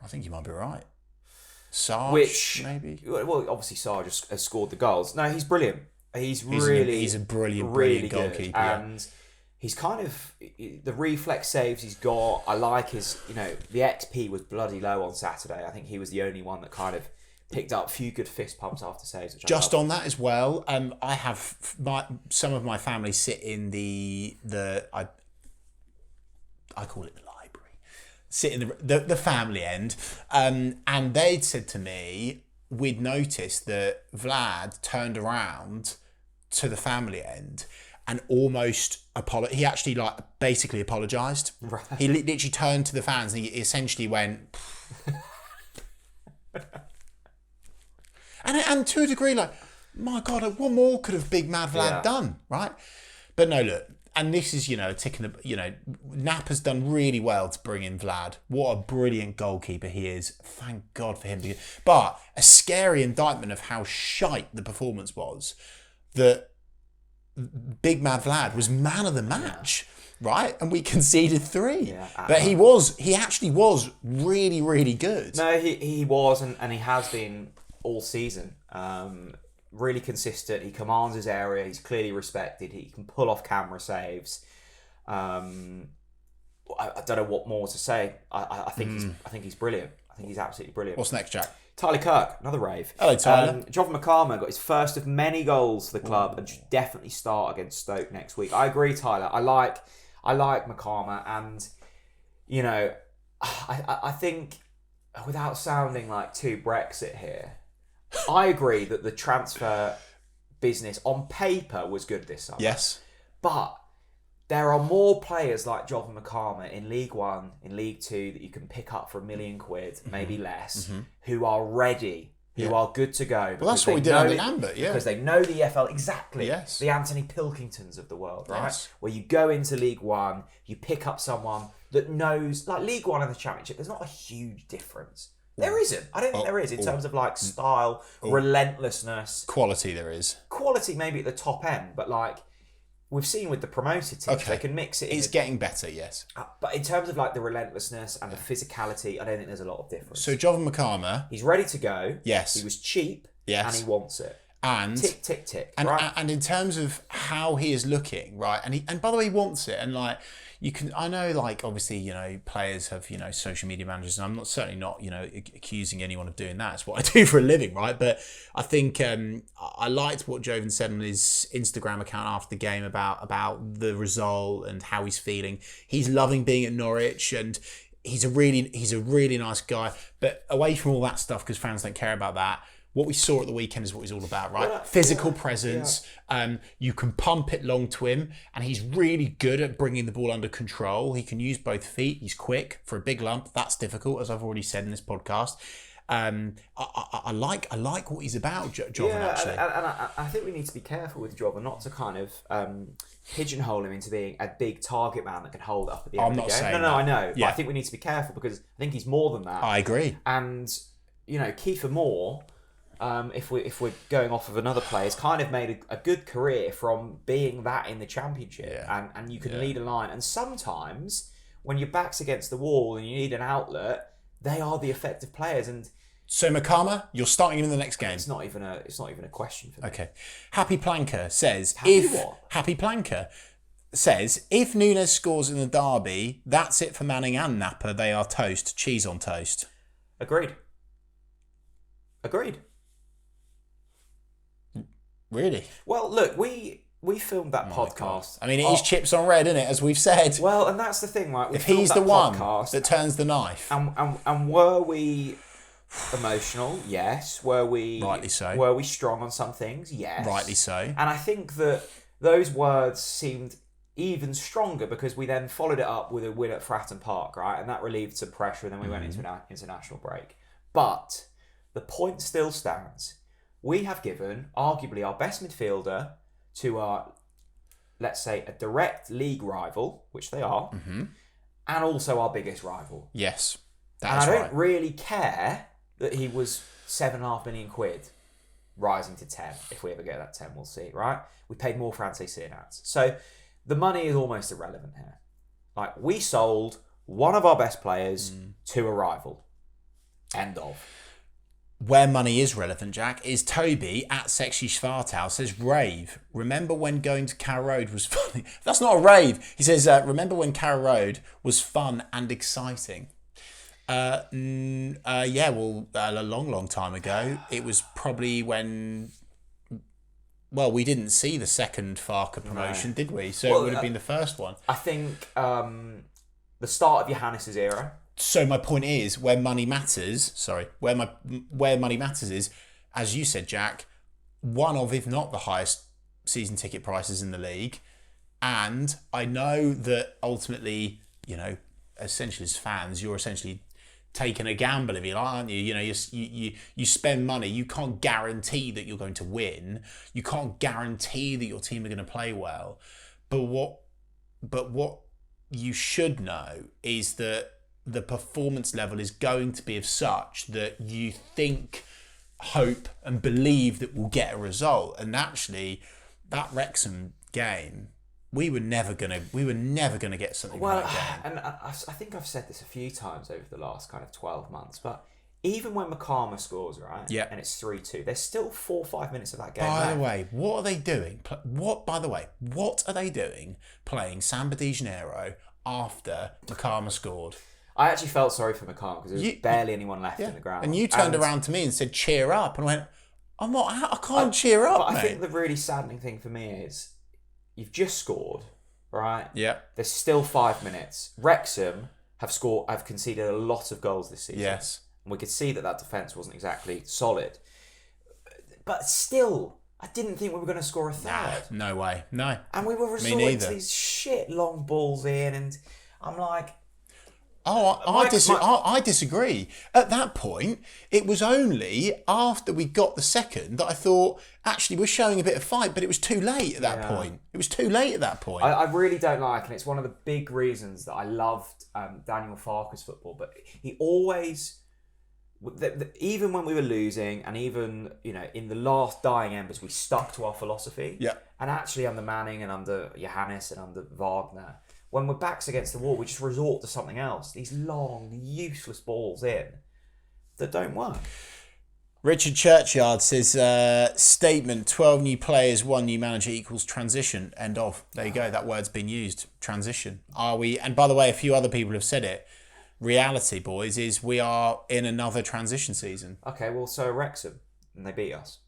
I think you might be right. Sarge, maybe? Well, obviously Sarge has scored the goals. No, he's brilliant. He's a brilliant goalkeeper. And he's kind of... The reflex saves he's got, I like his... the XP was bloody low on Saturday. I think he was the only one that kind of picked up a few good fist pumps after saves. Which just on that as well, I have some of my family sit in I call it the library, sit in the family end, and they'd said to me we'd noticed that Vlad turned around to the family end and almost he actually basically apologised. Right. He literally turned to the fans and he essentially went and to a degree, like, my God, what more could have Big Mad Vlad done, right? But no, look, and this is, a tick in the, Nap has done really well to bring in Vlad. What a brilliant goalkeeper he is. Thank God for him. But a scary indictment of how shite the performance was, that Big Mad Vlad was man of the match, right? And we conceded 3. Yeah, but he actually was really, really good. No, he was, and he has been all season. Really consistent. He commands his area. He's clearly respected. He can pull off camera saves. I don't know what more to say. I think he's brilliant. I think he's absolutely brilliant. What's next, Jack? Tyler Kirk, another rave. Hello, Tyler. Jovan McCarmer got his first of many goals for the club and should definitely start against Stoke next week. I agree, Tyler. I like McCarmer, and I think, without sounding like too Brexit here, I agree that the transfer business on paper was good this summer. Yes. But there are more players like Jovan McCarmer in League One, in League Two, that you can pick up for £1 million, maybe less, who are ready, who are good to go. Well, that's what we did under Lambert, Because they know the EFL exactly. Yes. The Anthony Pilkingtons of the world, right? Yes. Where you go into League One, you pick up someone that knows, like League One and the Championship, there's not a huge difference. There isn't. I don't think there is in terms of like style, relentlessness. Quality there is. Quality maybe at the top end, but like we've seen with the promoted teams, they can mix it. It's getting better, yes. But in terms of like the relentlessness and the physicality, I don't think there's a lot of difference. So Jovan McCarmer. He's ready to go. Yes. He was cheap. Yes. And he wants it. And tick, tick, tick. And, right? and in terms of how he is looking, right? And by the way, he wants it. And like, I know, like, obviously, players have, social media managers, and I'm certainly not, accusing anyone of doing that. It's what I do for a living, right? But I think I liked what Jovan said on his Instagram account after the game about the result and how he's feeling. He's loving being at Norwich, and he's a really nice guy. But away from all that stuff, because fans don't care about that, what we saw at the weekend is what he's all about, right? Physical presence. Yeah. You can pump it long to him, and he's really good at bringing the ball under control. He can use both feet. He's quick for a big lump. That's difficult, as I've already said in this podcast. I like what he's about, Jovan, actually. And I think we need to be careful with Jovan, not to kind of pigeonhole him into being a big target man that can hold up at the end of the game. I'm not saying No, I know. Yeah. But I think we need to be careful because I think he's more than that. I agree. And, Kiefer Moore, if we're going off of another player, has kind of made a good career from being that in the Championship, and you can lead a line. And sometimes when your back's against the wall and you need an outlet, they are the effective players. And so McCarmer, you're starting him in the next game. It's not even a question for me. Okay, Happy Planker says Happy Planker says if Nunes scores in the derby, that's it for Manning and Napa. They are toast. Cheese on toast. Agreed. Really? Well, look, we filmed that podcast. I mean, it is chips on red, isn't it? As we've said. Well, and that's the thing, right? If he's the one that turns the knife, and were we emotional? Yes. Were we rightly so? Were we strong on some things? Yes. Rightly so. And I think that those words seemed even stronger because we then followed it up with a win at Fratton Park, right? And that relieved some pressure, and then we went into an international break. But the point still stands. We have given arguably our best midfielder to our, let's say, a direct league rival, which they are, and also our biggest rival. Yes, that's right. And I don't really care that he was £7.5 million, rising to 10. If we ever get that 10, we'll see, right? We paid more for Ante Sinats. So the money is almost irrelevant here. Like, we sold one of our best players to a rival. End of. Where money is relevant, Jack, is Toby at Sexy Schwartau says, rave. Remember when going to Carrow Road was funny? That's not a rave. He says, remember when Carrow Road was fun and exciting? A long time ago. It was probably when, we didn't see the second Farker promotion, did we? So it would have been the first one. I think the start of Johannes' era. So my point is, where money matters is, as you said, Jack, one of, if not the highest season ticket prices in the league. And I know that ultimately, essentially as fans, you're essentially taking a gamble, if you like, aren't you? You spend money. You can't guarantee that you're going to win. You can't guarantee that your team are going to play well. But what you should know is that the performance level is going to be of such that you think, hope and believe that we'll get a result. And actually, that Wrexham game, we were never gonna get something from that game. And I think I've said this a few times over the last kind of 12 months, but even when McCarmer scores, right, and it's 3-2, there's still 4 or 5 minutes of that game left. By the way, what are they doing? What are they doing playing Samba de Janeiro after McCarmer scored? I actually felt sorry for McCarmer because there was barely anyone left in the ground. And you turned around to me and said, cheer up. And I went, I'm not, I can't cheer up, but mate. I think the really saddening thing for me is you've just scored, right? Yeah. There's still 5 minutes. Wrexham have conceded a lot of goals this season. Yes. And we could see that defence wasn't exactly solid. But still, I didn't think we were going to score a third. No way. No. And we were resorting to these shit long balls in, and I'm like... I disagree. At that point, it was only after we got the second that I thought, actually, we're showing a bit of fight, but it was too late at that point. It was too late at that point. I really don't like, and it's one of the big reasons that I loved Daniel Farke's football, but he always... even when we were losing, and even in the last dying embers, we stuck to our philosophy. Yeah. And actually, under Manning and under Johannes and under Wagner, when we're backs against the wall, we just resort to something else. These long, useless balls in that don't work. Richard Churchyard says, statement, 12 new players, 1 new manager equals transition. End of. There you go. That word's been used. Transition. Are we? And by the way, a few other people have said it. Reality, boys, is we are in another transition season. Okay, well, so Wrexham, and they beat us.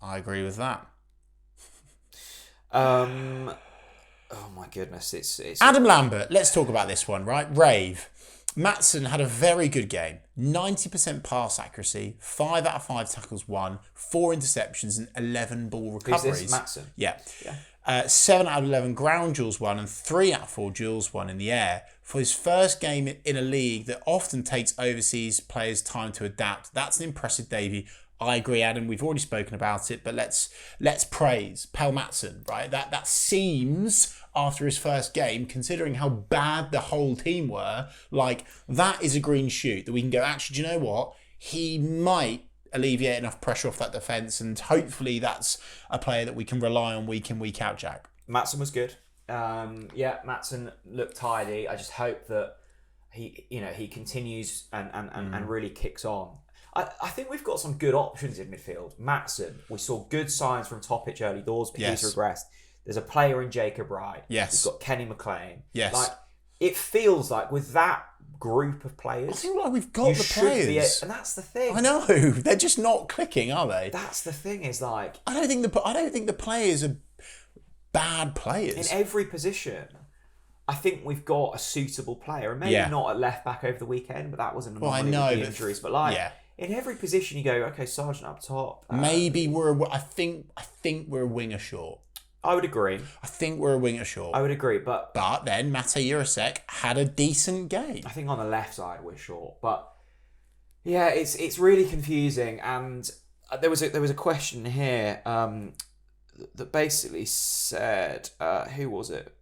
I agree with that. Oh my goodness, it's Adam Lambert. Let's talk about this one, right? Rave. Maatsen had a very good game. 90% pass accuracy, 5 out of 5 tackles won, 4 interceptions and 11 ball recoveries. Who's this, Maatsen? Yeah. 7 out of 11 ground duels won and 3 out of 4 duels won in the air. For his first game in a league that often takes overseas players time to adapt, that's an impressive debut. I agree, Adam. We've already spoken about it, but let's praise Pelle Maatsen, right? That seems, after his first game, considering how bad the whole team were, like that is a green shoot that we can go, actually, do you know what? He might alleviate enough pressure off that defence, and hopefully that's a player that we can rely on week in, week out, Jack. Maatsen was good. Maatsen looked tidy. I just hope that he continues and really kicks on. I think we've got some good options in midfield. Maatsen, we saw good signs from Topic early doors, but he's regressed. There's a player in Jacob Wright. Yes. We've got Kenny McLean. Yes. Like, it feels like with that group of players, I feel like we've got the players. And that's the thing. I know. They're just not clicking, are they? That's the thing, is like... I don't think the players are bad players. In every position, I think we've got a suitable player. And maybe not at left back over the weekend, but that was an anomaly with the injuries. But like... Yeah. In every position, you go, okay, Sargent up top. Maybe I think we're a winger short. I would agree. I think we're a winger short. I would agree, but then Mate Jurasek had a decent game. I think on the left side we're short, but yeah, it's really confusing. And there was a question here that basically said, who was it?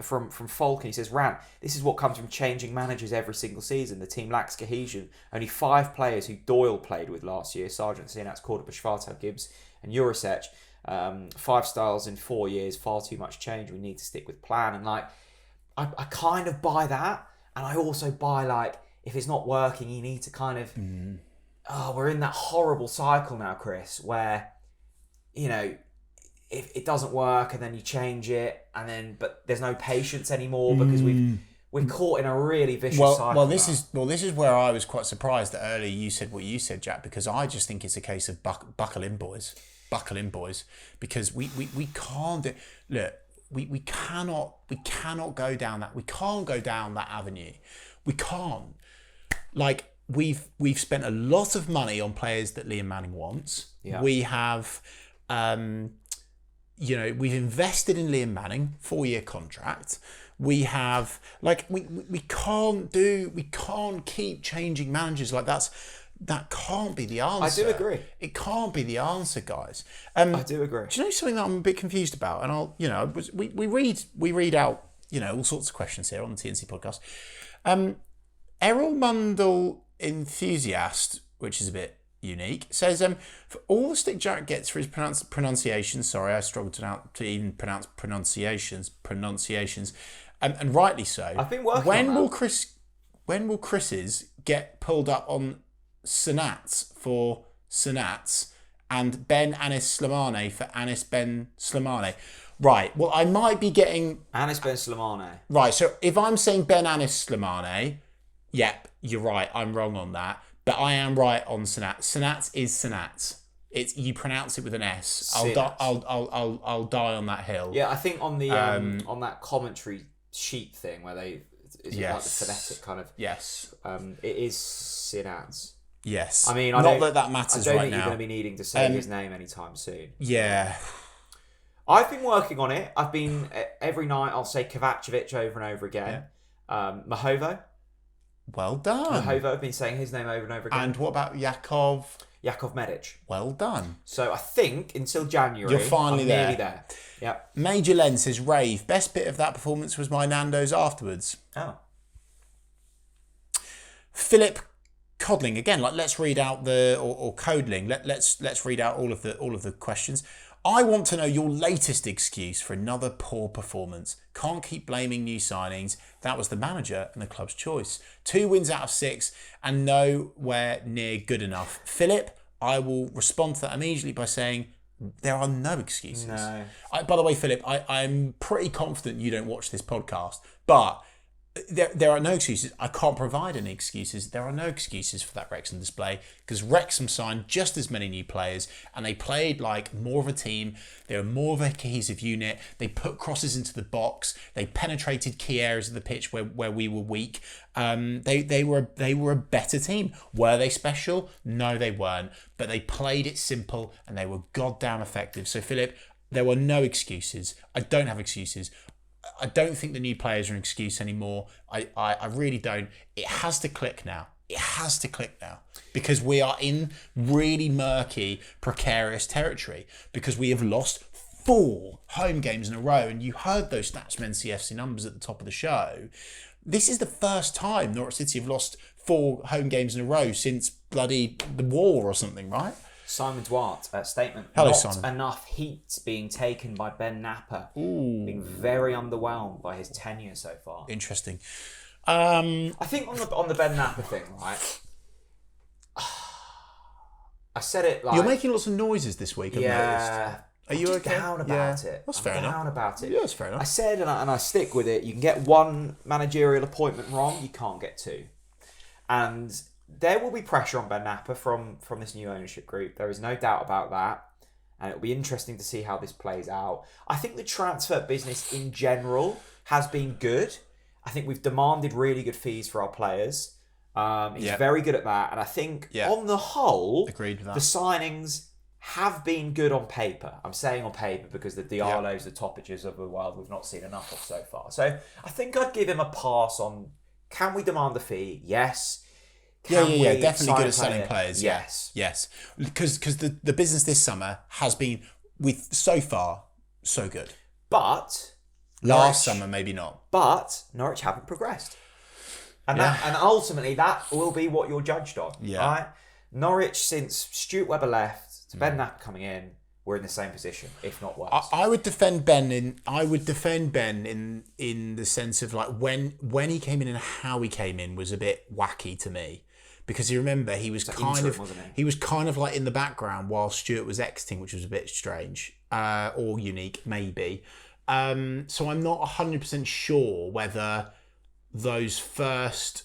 From Falcon. He says, Rant, this is what comes from changing managers every single season. The team lacks cohesion. Only 5 players who Doyle played with last year, Sargent, Sinats, Cordoba, Schwartau, Gibbs and Jurasek. 5 styles in 4 years, far too much change. We need to stick with plan. And like, I kind of buy that. And I also buy, like, if it's not working, you need to kind of... we're in that horrible cycle now, Chris, where, if it doesn't work and then you change it, but there's no patience anymore because we're caught in a really vicious cycle. Well, this is where I was quite surprised that earlier you said what you said, Jack, because I just think it's a case of buckle in, boys, because we can't do, look, we cannot go down that, we can't go down that avenue. We can't. Like, we've spent a lot of money on players that Liam Manning wants. Yeah. We have We've invested in Liam Manning, 4-year contract. We have we can't keep changing managers like that can't be the answer. I do agree. It can't be the answer, guys. I do agree. Do you know something that I'm a bit confused about? And we read out all sorts of questions here on the TNC podcast. Errol Mundell Enthusiast, which is a bit unique, says for all the stick Jack gets for his pronunciation. Sorry, I struggled to even pronounce pronunciations, and rightly so. I've been working on that. When will Chris's get pulled up on Sanats for Sanats and Ben Anis Slimane for Anis Ben Slimane? Right, well, I might be getting... Anis Ben Slimane. Right, so if I'm saying Ben Anis Slimane, yep, you're right, I'm wrong on that. But I am right on Sanats. Sanats is Sanats. You pronounce it with an S. I'll die on that hill. Yeah, I think on the on that commentary sheet thing where like the phonetic kind of... Yes. It is Sanats. Yes. I mean, that matters right now. I don't think you're going to be needing to say his name anytime soon. Yeah. I've been working on it. I've been every night. I'll say Kovacevic over and over again. Yeah. Mahovo. Well done. Mahovo. I've been saying his name over and over again. And what about Yakov Medic. Well done. So I think until January, you're finally I'm nearly there. Yep. Major Len says rave. Best bit of that performance was my Nando's afterwards. Oh. Philip Codling again. Let's read out or Codling. Let's read out all of the questions. I want to know your latest excuse for another poor performance. Can't keep blaming new signings. That was the manager and the club's choice. 2 wins out of 6 and nowhere near good enough. Philip, I will respond to that immediately by saying there are no excuses. No. By the way, Philip, I'm pretty confident you don't watch this podcast, but there are no excuses. I can't provide any excuses. There are no excuses for that Wrexham display because Wrexham signed just as many new players and they played like more of a team. They were more of a cohesive unit. They put crosses into the box. They penetrated key areas of the pitch where we were weak. They were a better team. Were they special? No, they weren't. But they played it simple and they were goddamn effective. So Philip, there were no excuses. I don't have excuses. I don't think the new players are an excuse anymore. I really don't. It has to click now. It has to click now because we are in really murky, precarious territory because we have lost 4 home games in a row. And you heard those Statsman CFC numbers at the top of the show. This is the first time Norwich City have lost 4 home games in a row since bloody the war or something, right? Simon Duarte, statement. Hello, Not Simon. enough heat being taken by Ben Napper. Ooh. Being very underwhelmed by his tenure so far. Interesting. I think on the Ben Napper thing, right? I said it like... You're making lots of noises this week, I've noticed. Are you okay? Down about it. That's fair enough. Down about it. Yeah, that's fair enough. I said, and I stick with it, you can get 1 managerial appointment wrong, you can't get 2. And there will be pressure on Ben Napper from this new ownership group. There is no doubt about that. And it'll be interesting to see how this plays out. I think the transfer business in general has been good. I think we've demanded really good fees for our players. He's very good at that. And I think on the whole, agreed with that. The signings have been good on paper. I'm saying on paper because the Diallos, the Toppages of the world, we've not seen enough of so far. So I think I'd give him a pass on, can we demand the fee? Yes. Yeah, definitely good at selling players. Yes. Because the business this summer has been, with so far, so good. But last summer, maybe not. But Norwich haven't progressed. And ultimately, that will be what you're judged on. Yeah. Right? Norwich, since Stuart Webber left, to Ben Napper coming in, we're in the same position, if not worse. I would defend Ben in the sense of like when he came in and how he came in was a bit wacky to me. Because you remember he was kind of like in the background while Stuart was exiting, which was a bit strange or unique, maybe. So I'm not 100% sure whether those first,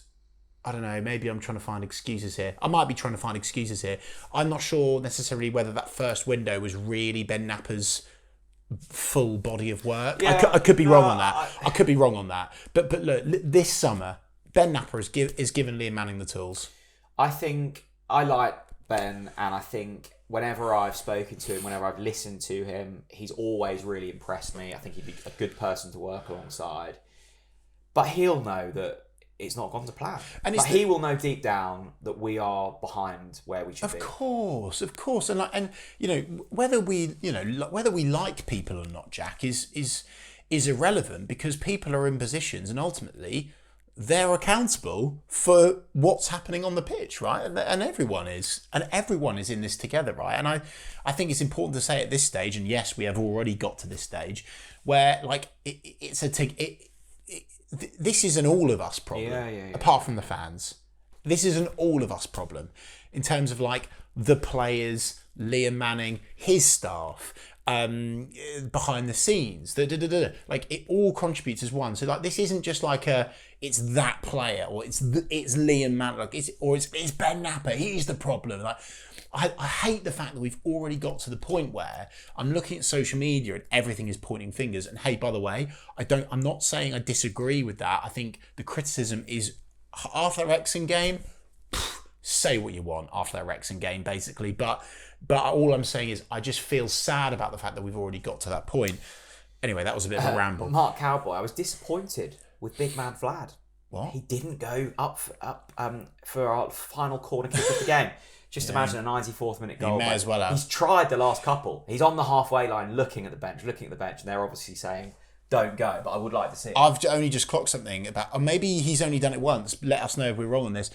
I don't know, maybe I'm trying to find excuses here. I might be trying to find excuses here. I'm not sure necessarily whether that first window was really Ben Napper's full body of work. Yeah, I could be wrong on that. I could be wrong on that. But look, this summer, Ben Napper is given Liam Manning the tools. I think I like Ben, and I think whenever I've spoken to him, whenever I've listened to him, he's always really impressed me. I think he'd be a good person to work alongside. But he'll know that it's not gone to plan. And he will know deep down that we are behind where we should be. Of course. And you know, whether we like people or not, Jack, is irrelevant, because people are in positions and ultimately they're accountable for what's happening on the pitch, right? And everyone is in this together, right? And I think it's important to say at this stage, and yes, we have already got to this stage where like this is an all of us problem. Yeah. Apart from the fans, this is an all of us problem in terms of like the players, Liam Manning, his staff, behind the scenes, like it all contributes as one. So like this isn't just like it's that player or it's Liam Manning, like it's Ben Napper, he's the problem. Like I hate the fact that we've already got to the point where I'm looking at social media and everything is pointing fingers. And hey, by the way, I'm not saying I disagree with that. I think the criticism is after that Wrexham game, say what you want after that Wrexham game, basically. But all I'm saying is I just feel sad about the fact that we've already got to that point. Anyway, that was a bit of a ramble. Mark Cowboy, I was disappointed with Big Man Vlad. What? He didn't go up for our final corner kick of the game. Just imagine a 94th minute goal. He may as well have. He's tried the last couple. He's on the halfway line looking at the bench, and they're obviously saying, don't go, but I would like to see it. I've only just clocked something about, or maybe he's only done it once. Let us know if we're wrong on this.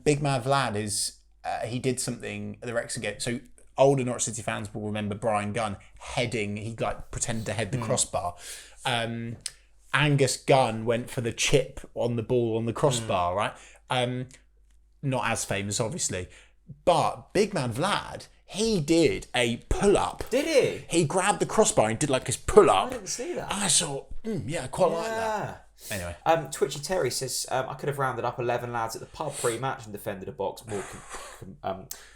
Big Man Vlad is, he did something at the Wrexham game. So older Norwich City fans will remember Brian Gunn heading, he like pretended to head the crossbar. Angus Gunn went for the chip on the ball on the crossbar, right? Not as famous, obviously. But Big Man Vlad, he did a pull-up. Did he? He grabbed the crossbar and did like his pull-up. I didn't see that. And I thought, I quite like that. Anyway. Twitchy Terry says, I could have rounded up 11 lads at the pub pre-match and defended a box more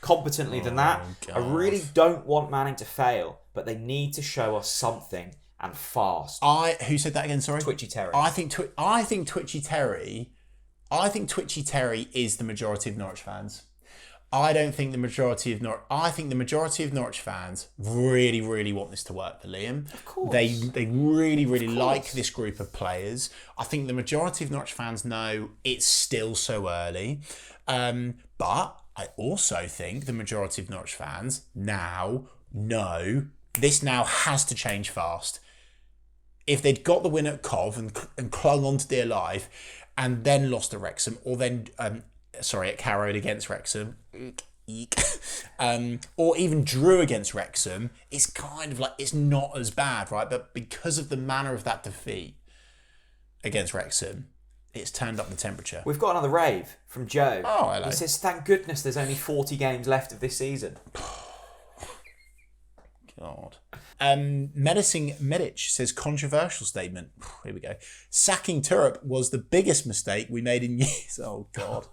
competently than that. God. I really don't want Manning to fail, but they need to show us something and fast. Who said that again, sorry? Twitchy Terry. I think Twitchy Terry is the majority of Norwich fans. I think the majority of Norwich fans really, really want this to work for Liam. Of course. They really, really like this group of players. I think the majority of Norwich fans know it's still so early. But I also think the majority of Norwich fans now know this now has to change fast. If they'd got the win at Cov and clung on to dear life and then lost at Wrexham, or then... at Carrow against Wrexham, or even drew against Wrexham, it's kind of like, it's not as bad, right? But because of the manner of that defeat against Wrexham, it's turned up the temperature. We've got another rave from Joe. Oh, hello. He says, thank goodness there's only 40 games left of this season. God. Menacing Medic says, controversial statement. Here we go. Sacking Turp was the biggest mistake we made in years. Oh, God.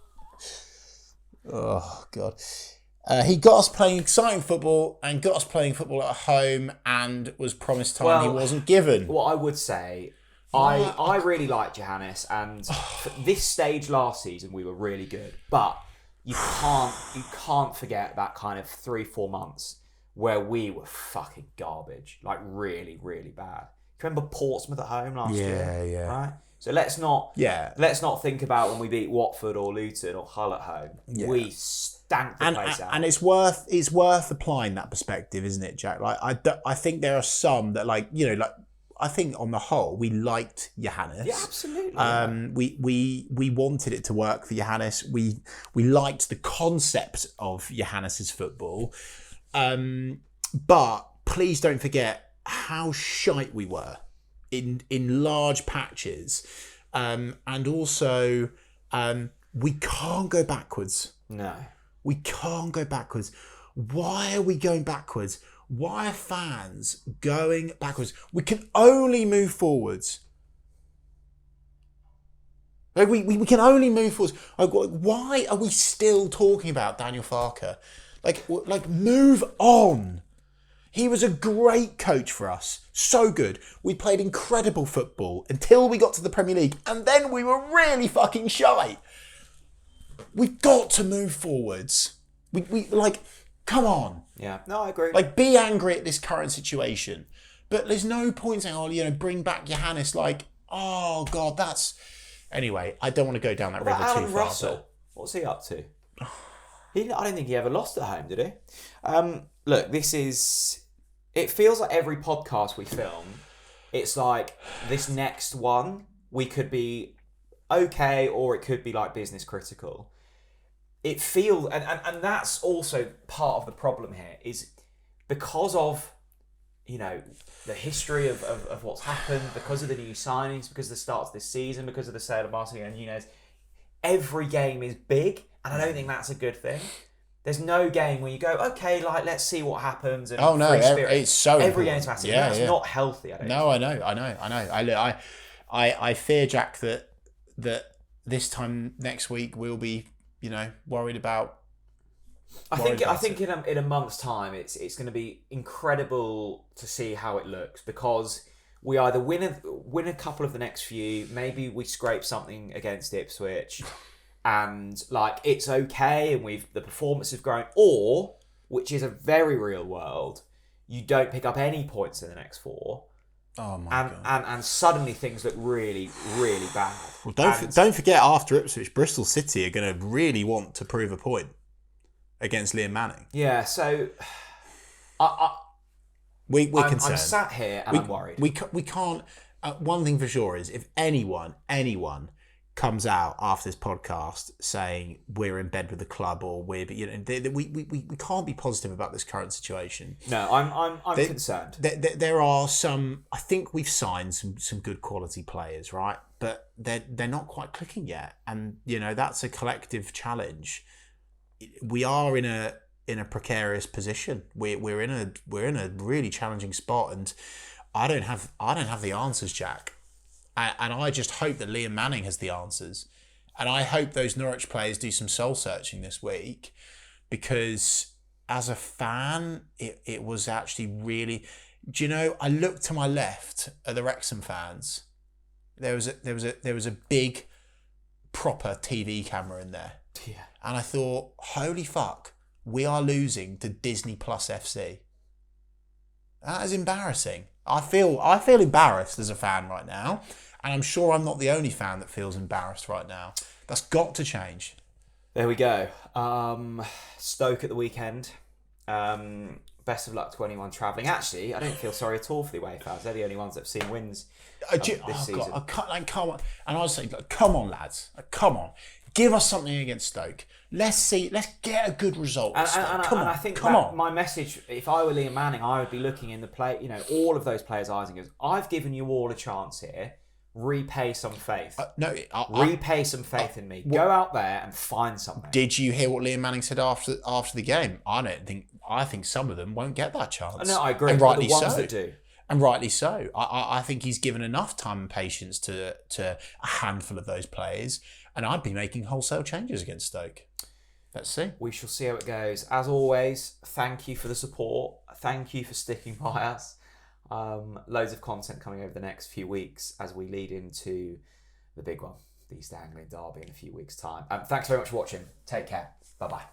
Oh, God. He got us playing exciting football and got us playing football at home and was promised time he wasn't given. What I would say, I really liked Johannes, and for this stage last season we were really good. But you can't forget that kind of 3-4 months where we were fucking garbage. Like really, really bad. Do you remember Portsmouth at home last year? Yeah. Right? So let's not think about when we beat Watford or Luton or Hull at home. Yeah. We stank the place out. And it's worth applying that perspective, isn't it, Jack? Like I think there are some that I think on the whole we liked Johannes. Yeah, absolutely. We wanted it to work for Johannes. We liked the concept of Johannes's football. But please don't forget how shite we were in large patches, and also we can't go backwards. No, we can't go backwards. Why are we going backwards? Why are fans going backwards? We can only move forwards. Like we can only move forwards. Like, why are we still talking about Daniel Farke? Like move on. He was a great coach for us. So good. We played incredible football until we got to the Premier League, and then we were really fucking shy. We've got to move forwards. We come on. Yeah. No, I agree. Like, be angry at this current situation. But there's no point saying, oh, you know, bring back Johannes. Like, oh, God, that's... Anyway, I don't want to go down that river too Alan far. Russell, But... what's he up to? I don't think he ever lost at home, did he? Look, this is... It feels like every podcast we film, it's like this next one, we could be okay or it could be like business critical. It feels... And that's also part of the problem here, is because of, you know, the history of what's happened, because of the new signings, because of the start of this season, because of the sale of Martin and Nunez, every game is big, and I don't think that's a good thing. There's no game where you go, okay, like, let's see what happens. And it's so every important. game's massive. Yeah, That's not healthy, I don't think. I fear, Jack, that this time next week we'll be, you know, worried about. I think in a month's time it's going to be incredible to see how it looks, because we either win a couple of the next few, maybe we scrape something against Ipswich, and like it's okay, and the performance has grown, or, which is a very real world, you don't pick up any points in the next 4. Oh my God! And suddenly things look really, really bad. Well, don't forget, after Ipswich, Bristol City are going to really want to prove a point against Liam Manning. Yeah, so we're concerned. I'm sat here and I'm worried. We can't. One thing for sure is, if anyone comes out after this podcast saying we're in bed with the club, or we can't be positive about this current situation. No, I'm concerned. There are some. I think we've signed some good quality players, right? But they're not quite clicking yet, and you know that's a collective challenge. We are in a precarious position. We're in a really challenging spot, and I don't have the answers, Jack. And I just hope that Liam Manning has the answers. And I hope those Norwich players do some soul searching this week, because as a fan, it was actually really... Do you know, I looked to my left at the Wrexham fans. There was a big, proper TV camera in there. Yeah. And I thought, holy fuck, we are losing to Disney Plus FC. That is embarrassing. I feel embarrassed as a fan right now. And I'm sure I'm not the only fan that feels embarrassed right now. That's got to change. There we go. Stoke at the weekend. Best of luck to anyone travelling. Actually, I don't feel sorry at all for the away fans. They're the only ones that have seen wins this season. God, come on. And I was saying, come on, lads. Come on. Give us something against Stoke. Let's get a good result. I think my message, if I were Liam Manning, I would be looking in the play, you know, all of those players' eyes and goes, I've given you all a chance here. Repay some faith. Repay some faith in me. Go out there and find something. Did you hear what Liam Manning said after the game? I think some of them won't get that chance. No, I agree. And rightly the ones so. that do. And rightly so. I think he's given enough time and patience to a handful of those players, and I'd be making wholesale changes against Stoke. Let's see. We shall see how it goes. As always, thank you for the support. Thank you for sticking by us. Loads of content coming over the next few weeks as we lead into the big one, the East Anglian Derby, in a few weeks' time. Thanks very much for watching. Take care. Bye-bye.